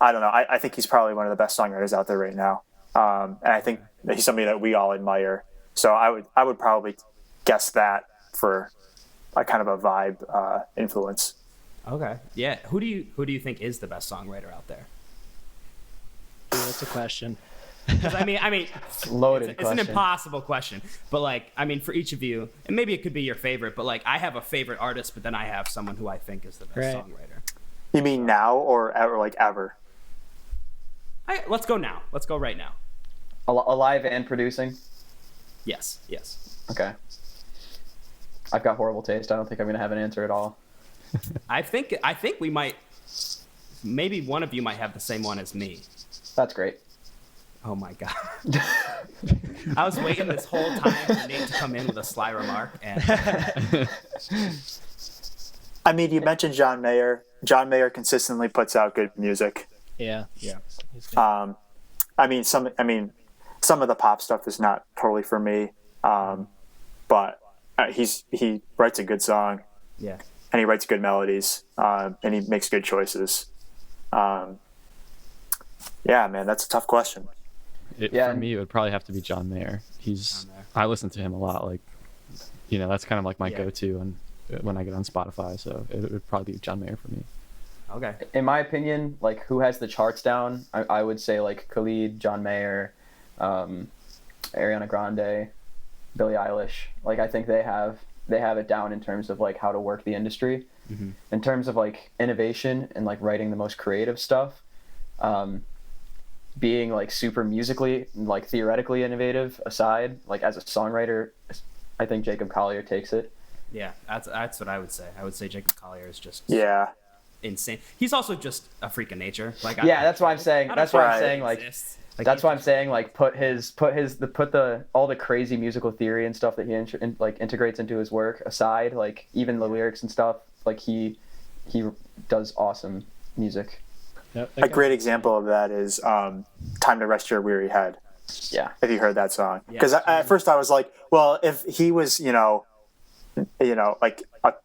I don't know. I think he's probably one of the best songwriters out there right now, and I think that he's somebody that we all admire. So I would probably guess that for a kind of a vibe influence. Okay. Yeah. Who do you think is the best songwriter out there? Ooh, that's a question. 'Cause I mean, Loaded it's an question. impossible question. But like, I mean, for each of you, and maybe it could be your favorite, but like, I have a favorite artist, but then I have someone who I think is the best Right. songwriter. You mean now or ever? Let's go now. Let's go right now. Alive and producing. Yes. Okay. I've got horrible taste. I don't think I'm gonna have an answer at all. I think we might. Maybe one of you might have the same one as me. That's great. Oh my god. I was waiting this whole time for Nate to come in with a sly remark, and I mean, you mentioned John Mayer. John Mayer consistently puts out good music. Yeah. He's good. I mean, some of the pop stuff is not totally for me, but he writes a good song. yeah. And he writes good melodies, and he makes good choices. Yeah, man, that's a tough question. For me, it would probably have to be John Mayer. John Mayer. I listen to him a lot. Like, that's kind of like my Yeah. go-to when I get on Spotify. So it would probably be John Mayer for me. Okay. In my opinion, like who has the charts down, I would say like Khalid, John Mayer, Ariana Grande, Billie Eilish. Like I think they have it down in terms of like how to work the industry. Mm-hmm. In terms of like innovation and like writing the most creative stuff, being like super musically like theoretically innovative aside, like as a songwriter, I think Jacob Collier takes it. Yeah, that's what I would say. I would say Jacob Collier is just Yeah. insane. He's also just a freak of nature. Like Yeah, that's why I'm saying. That's why I'm saying like. That's why I'm saying like put all the crazy musical theory and stuff that he integrates into his work aside, like even the lyrics and stuff, like he does awesome music. Yep, A great example of that is "Time to Rest Your Weary Head." Yeah. If you heard that song, Yeah. because at first I was like, well, if he was, like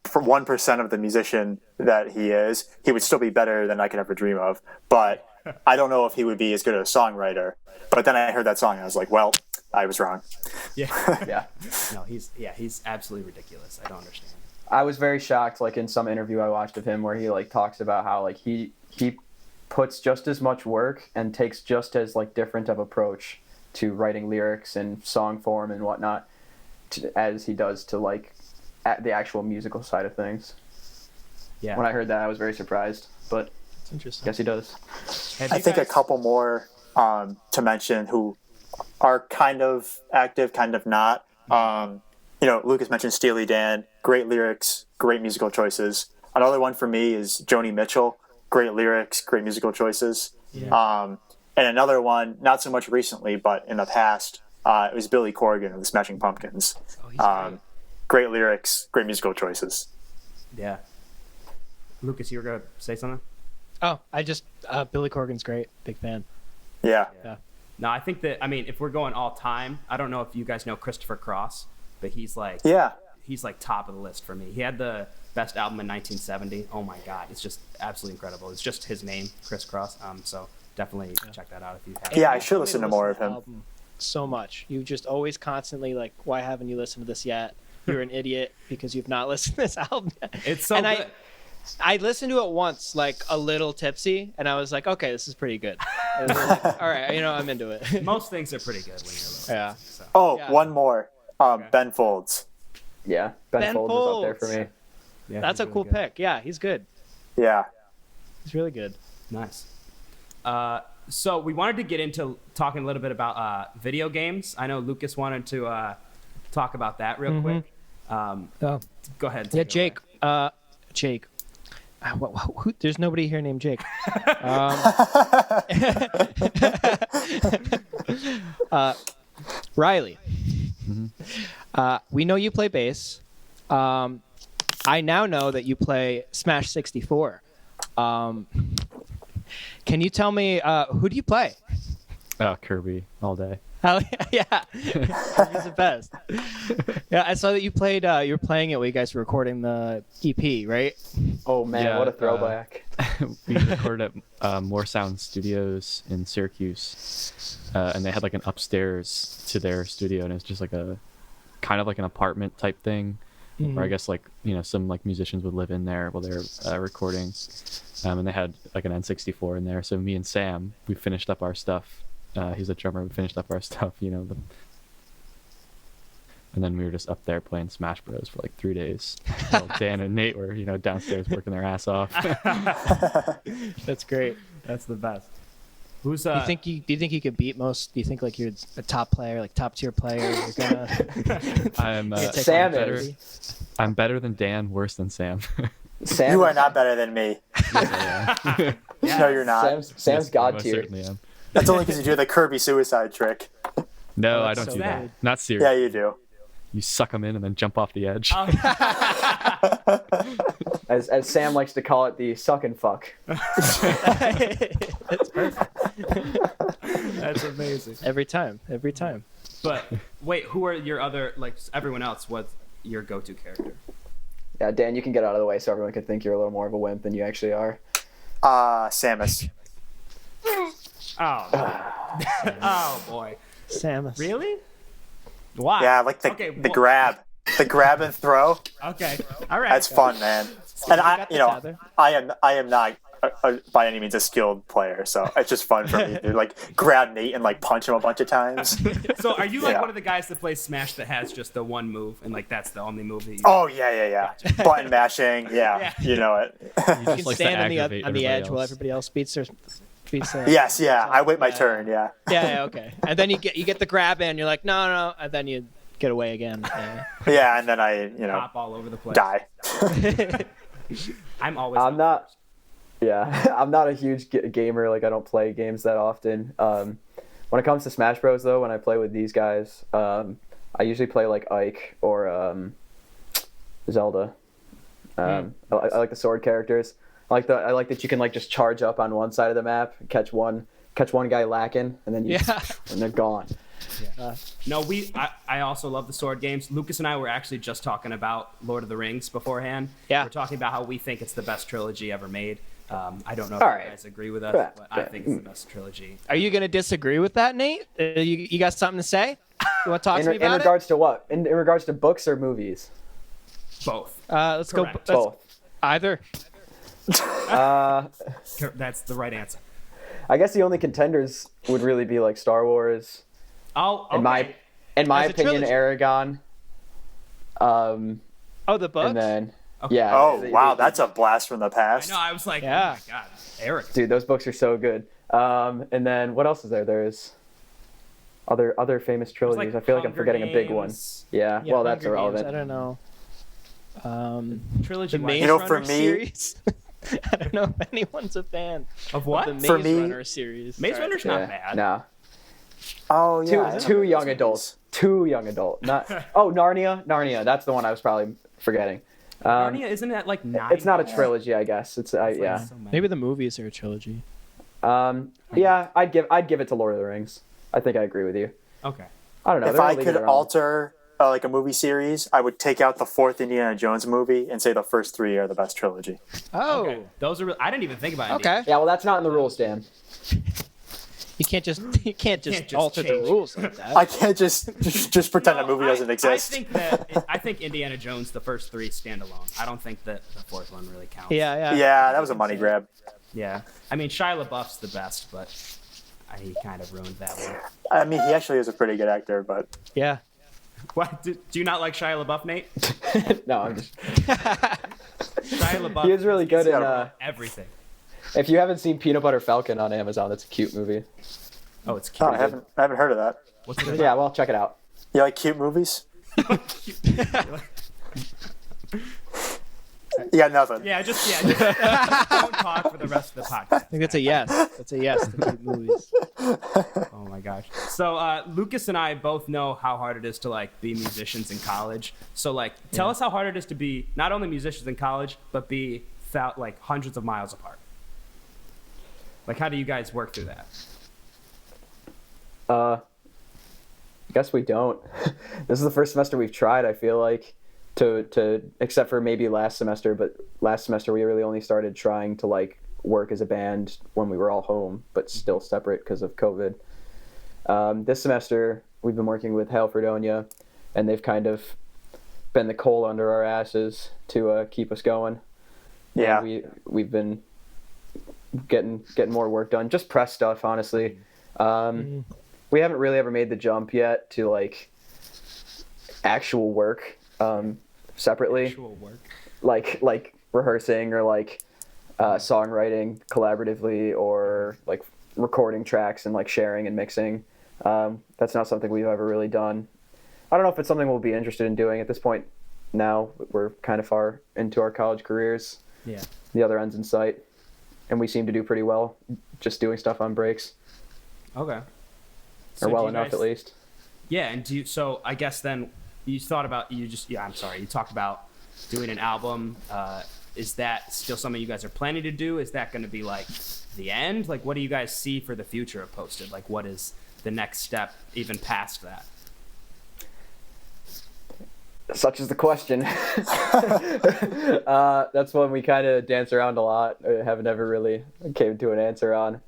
for 1% of the musician that he is, he would still be better than I could ever dream of. But I don't know if he would be as good a songwriter. But then I heard that song and I was like, well, I was wrong. Yeah. Yeah. No, he's absolutely ridiculous. I don't understand. I was very shocked, like in some interview I watched of him where he like talks about how like he puts just as much work and takes just as like different of approach to writing lyrics and song form and whatnot as he does to like at the actual musical side of things. Yeah. When I heard that, I was very surprised. But It's interesting. Yes, he does. I think a couple more to mention who are kind of active, kind of not. Lucas mentioned Steely Dan, great lyrics, great musical choices. Another one for me is Joni Mitchell, great lyrics, great musical choices. Yeah. And another one, not so much recently, but in the past, it was Billy Corgan of the Smashing Pumpkins. Great lyrics, great musical choices. Yeah. Lucas, you were going to say something? Oh, Billy Corgan's great. Big fan. Yeah. No, I think that, if we're going all time, I don't know if you guys know Christopher Cross, but he's like top of the list for me. He had the best album in 1970. Oh my God. It's just absolutely incredible. It's just his name, Chris Cross. So definitely check that out if you have. Yeah, I should listen to more of him. So much. You just always constantly like, why haven't you listened to this yet? You're an idiot because you've not listened to this album yet. It's so good. I listened to it once, like a little tipsy, and I was like, okay, this is pretty good. Like, all right, I'm into it. Most things are pretty good when you're a little tipsy, so. One more. Ben Folds. Yeah, Ben Folds is up there for me. Yeah, that's a cool pick. Yeah, he's good. Yeah. He's really good. Nice. So we wanted to get into talking a little bit about video games. I know Lucas wanted to talk about that real quick. Go ahead. Yeah, Jake. Jake. There's nobody here named Jake. Riley. We know you play bass. I now know that you play Smash 64. Can you tell me who do you play? Kirby all day. Hell yeah. Kirby's the best. Yeah, I saw that you played. You were playing it while you guys were recording the EP, right? Oh man, Yeah, what a throwback! We recorded at More Sound Studios in Syracuse, and they had like an upstairs to their studio, and it was just like a kind of like an apartment type thing, where I guess like some like musicians would live in there while they're recording, and they had like an N64 in there. So me and Sam, we finished up our stuff. He's a drummer. We finished up our stuff, and then we were just up there playing Smash Bros for like 3 days. While Dan and Nate were, downstairs working their ass off. That's great. That's the best. Who's do you think you could beat most? Do you think like you're a top player, like top tier player? You're gonna. I'm better than Dan, worse than Sam. Sam, you are not better than me. No, you're not. Sam's god tier. Certainly am. That's only because you do the Kirby suicide trick. No, I don't so do bad. that. Not serious. Yeah, you do. You suck them in and then jump off the edge. As Sam likes to call it, the suck and fuck. That's perfect. That's amazing. Every time. But wait, who are your other, like everyone else, what's your go-to character? Yeah, Dan, you can get out of the way so everyone can think you're a little more of a wimp than you actually are. Samus. Oh, no. Oh boy. Samus. Really? Why? Yeah, like the grab and throw. Okay. All right. That's fun, man. And I am not by any means a skilled player, so it's just fun for me to like grab Nate and like punch him a bunch of times. So are you like one of the guys that plays Smash that has just the one move and like that's the only move that you? Oh yeah. Gotcha. Button mashing, yeah, you know it. You can stand on the edge while everybody else beats. Yes, yeah. I wait my turn. Yeah. Yeah. Okay. And then you get the grab in. You're like no, and then you get away again. Yeah, and then I hop all over the place. Die. I'm not a huge gamer. Like I don't play games that often. When it comes to Smash Bros, though, when I play with these guys, I usually play like Ike or Zelda. I like the sword characters. I like that you can like just charge up on one side of the map, catch one guy lacking, and then and they're gone. Yeah. No, I also love the sword games. Lucas and I were actually just talking about Lord of the Rings beforehand. Yeah. We're talking about how we think it's the best trilogy ever made. I don't know if you guys agree with us, but I think it's the best trilogy. Are you going to disagree with that, Nate? You got something to say? You want to talk to me about in regards to what? In regards to books or movies? Both. Let's Correct. go. Both. Either. That's the right answer. I guess the only contenders would really be like Star Wars. Oh, okay. In my As a opinion, trilogy. Aragon. The books? And then Okay. Yeah. Oh, wow, that's a blast from the I past. know. I was like, Yeah. oh my god, Eric. Dude, those books are so good. And then what else is there? There's other famous There's, trilogies. I feel like I'm Hunger forgetting a big one. Games, Yeah. Yeah, Well, that's Hunger Games, irrelevant. I don't know. Trilogy. The wise. Maze You know, Runner for me- series. I don't know if anyone's a fan Of what? of the For Maze me- Runner series. Maze Sorry. Runner's not bad. Nah. Oh, yeah. I Two remember young those adults. Two young adult. Not. Oh, Narnia. That's the one I was probably forgetting. Narnia, isn't that like 9? It's not a trilogy, I guess. It's It's like yeah. so many. Maybe the movies are a trilogy. Yeah. I'd give it to Lord of the Rings. I think I agree with you. Okay. I don't know. If they're I a league of could their own. alter like a movie series, I would take out the fourth Indiana Jones movie and say the first 3 are the best trilogy. Oh, Okay. Those are. I didn't even think about it. okay. Yeah. Well, that's not in the rules, Dan. You can't just Can't just alter change. the rules like that. I can't just pretend a movie doesn't exist. I think Indiana Jones, the first 3 stand alone. I don't think that the fourth one really counts. yeah. Yeah, that was a money grab. Yeah. I mean, Shia LaBeouf's the best, but he kind of ruined that one. I mean, he actually is a pretty good actor, but Yeah. What? Do you not like Shia LaBeouf, Nate? No, I'm just. Shia LaBeouf. He is really good in. Everything. If you haven't seen Peanut Butter Falcon on Amazon, that's a cute movie. Oh, it's oh, cute. I haven't heard of that. What's it about? Yeah. Well, check it out. You like cute movies? You got nothing. Just don't talk for the rest of the podcast. I think that's a yes. That's a yes to keep movies. Oh my gosh. So Lucas and I both know how hard it is to like be musicians in college. So like, tell us how hard it is to be not only musicians in college, but be like hundreds of miles apart. Like, how do you guys work through that? I guess we don't. This is the first semester we've tried. I feel like to except for maybe last semester, but last semester we really only started trying to like work as a band when we were all home, but still separate because of COVID. This semester we've been working with Hail Fredonia, and they've kind of been the coal under our asses to keep us going. Yeah. And we've been getting more work done, just press stuff, honestly. We haven't really ever made the jump yet to like actual work separately. Actual work. Like rehearsing or like songwriting collaboratively or like recording tracks and like sharing and mixing. That's not something we've ever really done. I don't know if it's something we'll be interested in doing at this point. Now we're kind of far into our college careers. Yeah. The other end's in sight, and we seem to do pretty well just doing stuff on breaks, Okay. or well enough at least. Yeah, and so I guess then you talked about doing an album. Is that still something you guys are planning to do? Is that going to be like the end? Like, what do you guys see for the future of Posted? Like, what is the next step even past that? Such is the question. That's one we kind of dance around a lot. Haven't ever really came to an answer on.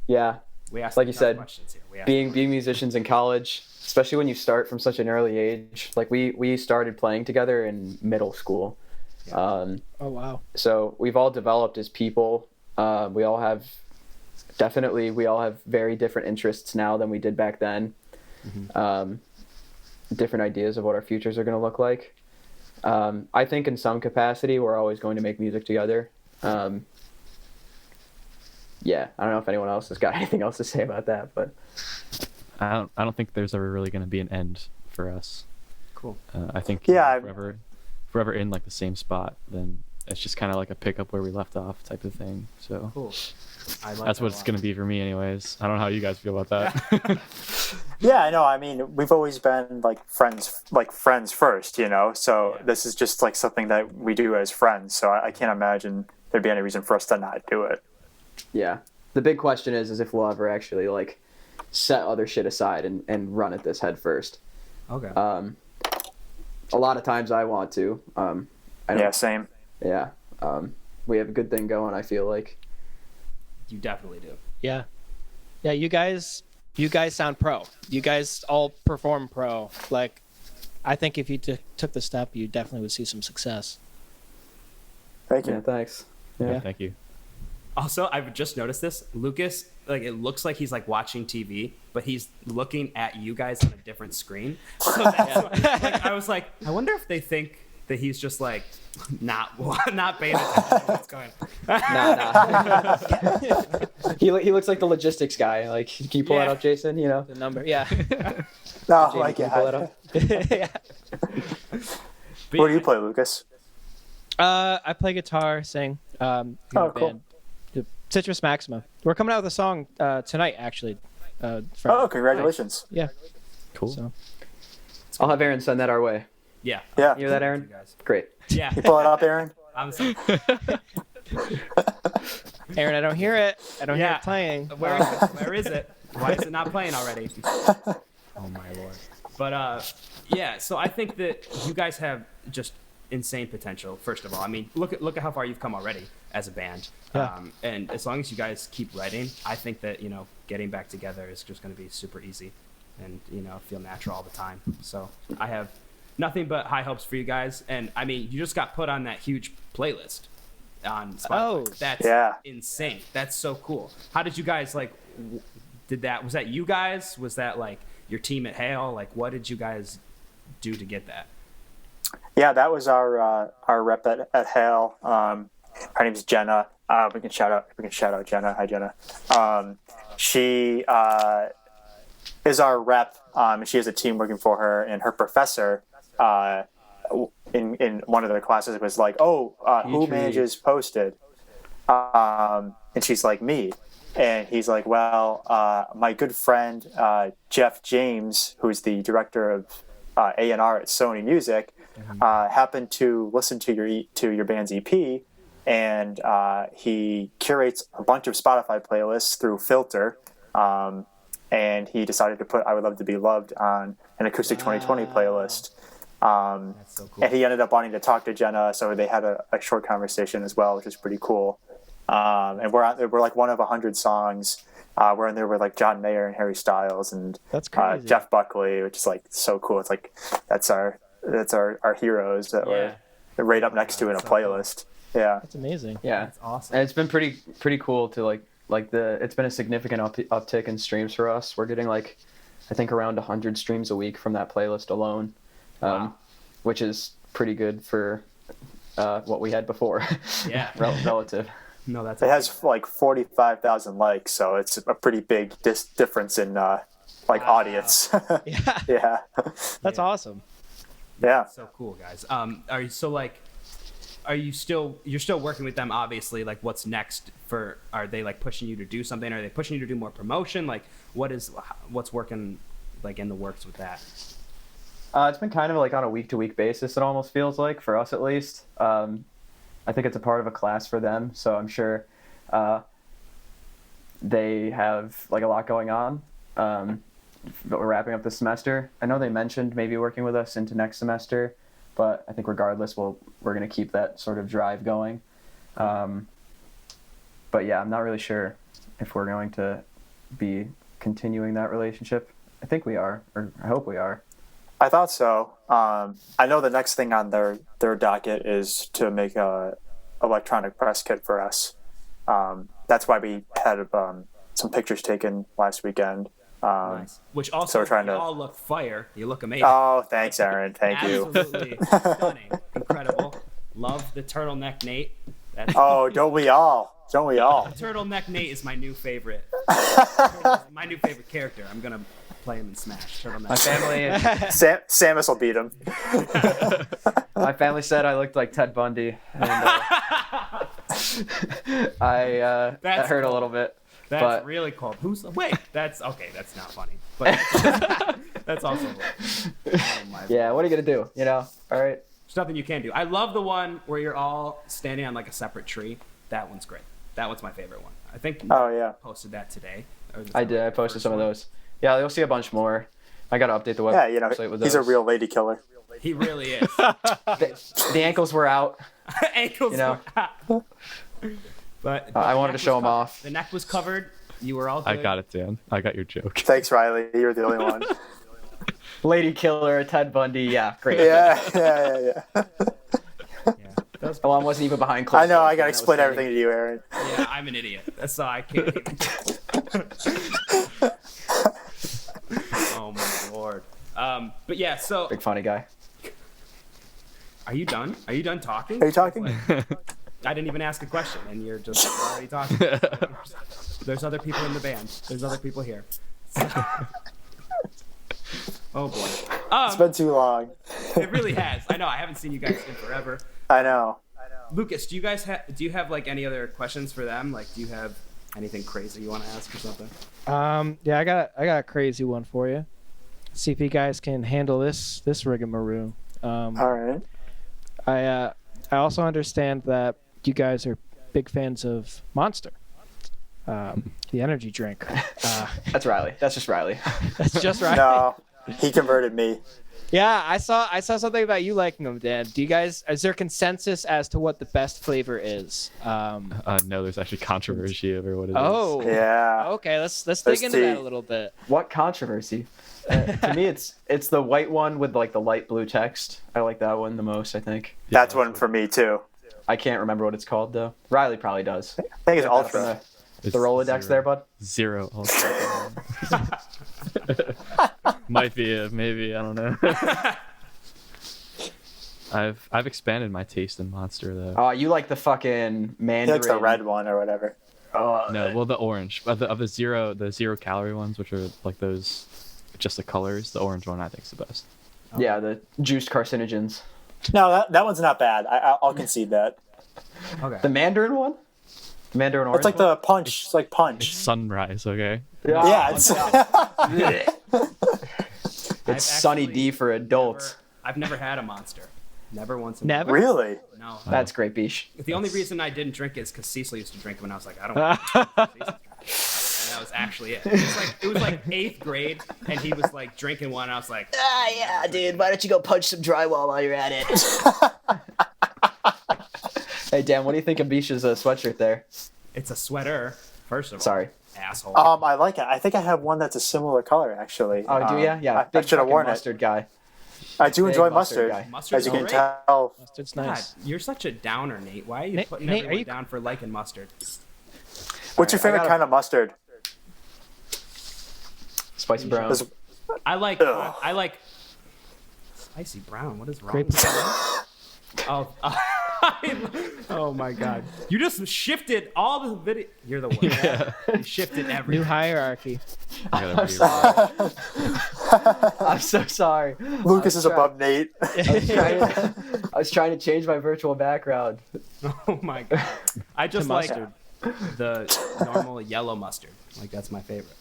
Yeah, We asked like the you tough said, questions here. We asked being musicians in college, especially when you start from such an early age. Like we started playing together in middle school. Oh wow. So we've all developed as people. We all have very different interests now than we did back then. Different ideas of what our futures are going to look like. I think in some capacity we're always going to make music together. Yeah, I don't know if anyone else has got anything else to say about that, but I don't think there's ever really going to be an end for us. Cool. I think Yeah, if we're ever in like the same spot, then it's just kind of like a pick up where we left off type of thing. So Cool. I like that's that what a it's lot. going to be for me anyways. I don't know how you guys feel about that. Yeah, I know. I mean, we've always been like friends first, you know. So Yeah. this is just like something that we do as friends. So I can't imagine there'd be any reason for us to not do it. yeah. The big question is if we'll ever actually like set other shit aside and run at this head first. Okay. A lot of times I want to. I don't, Yeah, same. Yeah. We have a good thing going, I feel like. You definitely do. Yeah. Yeah, you guys sound pro. You guys all perform pro. Like, I think if you took the step, you definitely would see some success. Thank you. Yeah, thanks. Yeah. Thank you. Also, I've just noticed this. Lucas, like, it looks like he's like watching TV, but he's looking at you guys on a different screen. So that's why, like, I was like, I wonder if they think that he's just like not paying attention to what's going on? Nah. He looks like the logistics guy. Like, can you pull that up, Jason? You know. The number, yeah. No, Jamie, can you pull that up? Yeah. But What do you play, Lucas? I play guitar, sing. In Oh, a cool. band. The Citrus Maxima. We're coming out with a song tonight, actually. Oh, congratulations. Yeah. Cool. So. I'll have Aaron send that our way. Yeah. Yeah. You hear that, You Aaron? guys. Great. Yeah. You pull it up, Aaron? I'm sorry. Aaron, I don't hear it. I don't hear Yeah. it playing. Where is it? Where is it? Why is it not playing already? Oh my lord. But yeah, so I think that you guys have just insane potential. First of all, I mean, look at how far you've come already as a band. Yeah. And as long as you guys keep writing, I think that getting back together is just going to be super easy, and feel natural all the time. So I have nothing but high hopes for you guys. And I mean, you just got put on that huge playlist on Spotify. Oh. That's insane. That's so cool. How did you guys did that? Was that you guys? Was that like your team at Hale? Like, what did you guys do to get that? Yeah, that was our rep at Hale. Her name's Jenna. We can shout out Jenna. Hi, Jenna. She is our rep. She has a team working for her, and her professor in one of their classes was like, who manages Posted? And she's like, me. And he's like, well, my good friend Jeff James, who's the director of A&R at Sony Music, happened to listen to your band's EP, and he curates a bunch of Spotify playlists through Filter, and he decided to put "I Would Love to Be Loved" on an Acoustic 2020 playlist. That's so cool. And he ended up wanting to talk to Jenna, so they had a short conversation as well, which is pretty cool. And we're like one of 100 songs. We're in there with like John Mayer and Harry Styles and That's crazy. Jeff Buckley, which is like so cool. It's like that's our heroes that we're right up next to in a playlist. Yeah. That's amazing. Yeah. That's awesome. And it's been pretty cool to it's been a significant uptick in streams for us. We're getting I think around 100 streams a week from that playlist alone, which is pretty good for what we had before. Yeah. Relative. No, that's It has like 45,000 likes, so it's a pretty big difference in audience. Yeah. Yeah. That's awesome. Yeah. so cool, guys. Are you you're still working with them, obviously? Like, what's next are they like pushing you to do something? Are they pushing you to do more promotion? Like, what's working like in the works with that? It's been kind of like on a week-to-week basis, it almost feels like, for us at least. I think it's a part of a class for them, so I'm sure they have like a lot going on. But we're wrapping up this semester. I know they mentioned maybe working with us into next semester, but I think regardless, we're going to keep that sort of drive going. But yeah, I'm not really sure if we're going to be continuing that relationship. I think we are, or I hope we are. I thought so. I know the next thing on their docket is to make a electronic press kit for us. That's why we had some pictures taken last weekend. Nice. Which also, so we're trying you to- all look fire. You look amazing. Oh, thanks, Aaron. Thank you. Absolutely stunning, incredible. Love the turtleneck Nate. That's Oh, don't we all? Don't we all? Turtleneck Nate is my new favorite. My new favorite character. I'm gonna play him in Smash. Turtleneck. My family, Samus will beat him. my family said I looked like Ted Bundy, and that hurt a little bit. That's but really cold. That's okay. That's not funny. But that's also. Oh my yeah, what are you gonna do? All right. There's nothing you can do. I love the one where you're all standing on like a separate tree. That one's great. That one's my favorite one. I think you Oh, yeah. posted that today. I did. I posted some of those. Yeah, you'll see a bunch more. I gotta update the Yeah, website with he's those. a real lady killer. He really is. The ankles were out. Ankles. But I the wanted neck to show was him covered. off. The neck was covered. You were all good. I got it, Dan. I got your joke. Thanks, Riley. You're the only one. Lady killer, Ted Bundy. Yeah, great. Yeah. Yeah. That was, The one wasn't even behind closed I know. doors, I gotta and that was explain funny. everything to you, Aaron. yeah, I'm an idiot. That's all I can't even. Oh my lord. But yeah, so Big funny guy. Are you done? Are you done talking? Are you talking? I didn't even ask a question, and you're just already talking. There's other people in the band. There's other people here. Oh boy. It's been too long. It really has. I know. I haven't seen you guys in forever. I know. Lucas, do you have like any other questions for them? Like, do you have anything crazy you want to ask or something? Yeah, I got a crazy one for you. See if you guys can handle this rigmarole. All right. I also understand that you guys are big fans of Monster, the energy drink. That's Riley. That's just Riley. That's just right. No, he converted me. Yeah, I saw something about you liking them, Dan. Is there consensus as to what the best flavor is? No, there's actually controversy over what it is. Oh, Yeah. okay. Let's dig There's into that tea. a little bit. What controversy? To me, it's the white one with like the light blue text. I like that one the most. I think. That's one for me too. I can't remember what it's called though. Riley probably does. I think it's That's Ultra. the Rolodex there, bud. Zero. Might be maybe, I don't know. I've expanded my taste in Monster though. Oh, you like the fucking He Mandarin? likes the red one or whatever. Oh, No, well the orange. Of the zero calorie ones, which are like those, just the colors. The orange one I think is the best. yeah, the juiced carcinogens. No, that one's not bad. I'll concede that. Okay. The Mandarin one. The Mandarin orange. It's like the punch. It's like punch. Sunrise, okay. Yeah, it's It's Sunny D for adults. I've never had a Monster. Never once. In Never? really. No. That's great, Bish. The only reason I didn't drink it is because Cecil used to drink it when I was like, I don't want to drink it. And that was actually it. It was like 8th grade, and he was like drinking one, and I was like, Yeah, dude. Why don't you go punch some drywall while you're at it? Hey, Dan, what do you think of Bish's sweatshirt there? it's a sweater, first of all. Sorry. Asshole. I like it. I think I have one that's a similar color actually. Oh, do ya? Yeah, I big should have fucking worn it. mustard guy. I do Big enjoy mustard mustard, guy. Mustard's as you can great. tell. Mustard's God, nice. you're such a downer, Nate. Why are you Nate- putting Nate, everyone are you- down for liking mustard? What's your I favorite gotta- kind of mustard? Spicy brown. There's- I like spicy brown. What is wrong? Grape with you? Oh my god! You just shifted all the video. You're the worst. You shifted New everything. hierarchy. I gotta I'm so sorry. Lucas is above Nate. I was trying to change my virtual background. Oh my god! I just To like mustard. the normal yellow mustard. Like that's my favorite.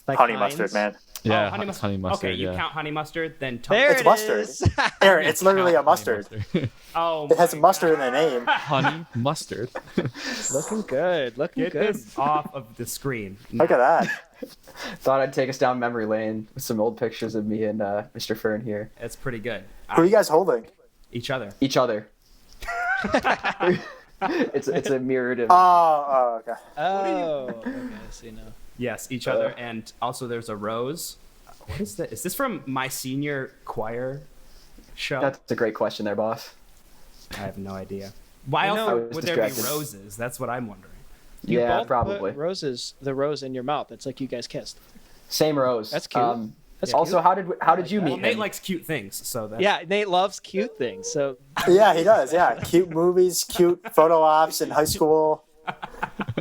Like Honey Heinz. mustard, man. Yeah, Oh, honey mustard. Okay, you yeah. count honey mustard, then There It's it mustard. is. Aaron, it's literally a Honey mustard. Oh, It has my mustard in God. the name. Honey mustard. Looking good. Looking Get good. this off of the screen. Look at that. Thought I'd take us down memory lane with some old pictures of me and Mr. Fern here. It's pretty good. Who are you guys holding? Each other. Each other. It's a mirrored image. Oh, okay. Oh. Okay, I see now. Yes, each other, and also there's a rose. What is that? Is this from my senior choir show? That's a great question there, boss. I have no idea. Why You else know- would there be roses? That's what I'm wondering. You Yeah, both probably. Put the rose in your mouth. It's like you guys kissed. Same rose. That's cute. That's also, how did you meet Well, Nate him? likes cute things, so that's... Yeah, Nate loves cute things. So Yeah, he does. Yeah, cute movies, cute photo ops in high school,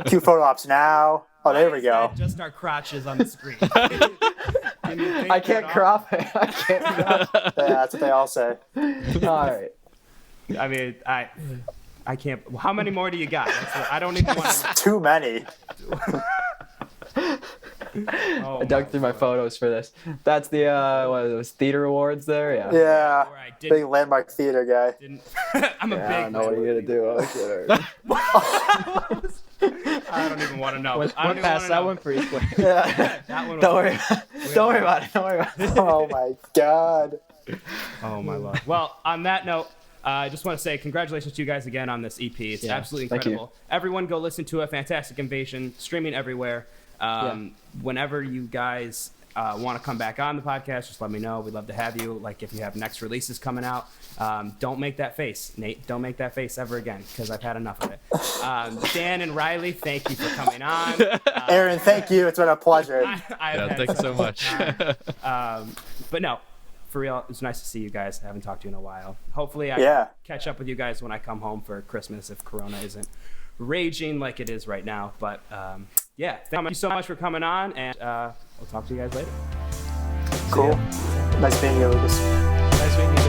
cute photo ops now. Oh, there we go. Just our crotches on the screen. Can you take I that can't off? crop it. I can't crop Yeah, that's what they all say. it. All right. I mean, I can't... How many more do you got? That's what, I don't even want to... Too many. Oh, I dug through my photos for this. That's the what it was, theater awards there. Yeah. Yeah, Where I big didn't... landmark theater guy. I'm a I big... don't know what you're gonna do. Oh shit. All right. I don't even want to know. went I don't even past wanna that know. one pretty quick. Yeah. That one was... Don't worry. Don't worry about it. Don't worry about it. Oh my god. Oh my lord. Well, on that note, I just want to say congratulations to you guys again on this EP. It's absolutely thank you. incredible. Everyone go listen to it. Fantastic Invasion, streaming everywhere. Whenever you guys want to come back on the podcast, just let me know. We'd love to have you. Like if you have next releases coming out, don't make that face, Nate. Don't make that face ever again because I've had enough of it. Dan and Riley, thank you for coming on. Aaron, thank you. It's been a pleasure. I've had Thanks so much. But no, for real, it was nice to see you guys. I haven't talked to you in a while. Hopefully I Yeah. can catch up with you guys when I come home for Christmas if Corona isn't raging like it is right now. But yeah, thank you so much for coming on, and we'll talk to you guys later. Cool. Nice meeting you, Lucas. Nice meeting you.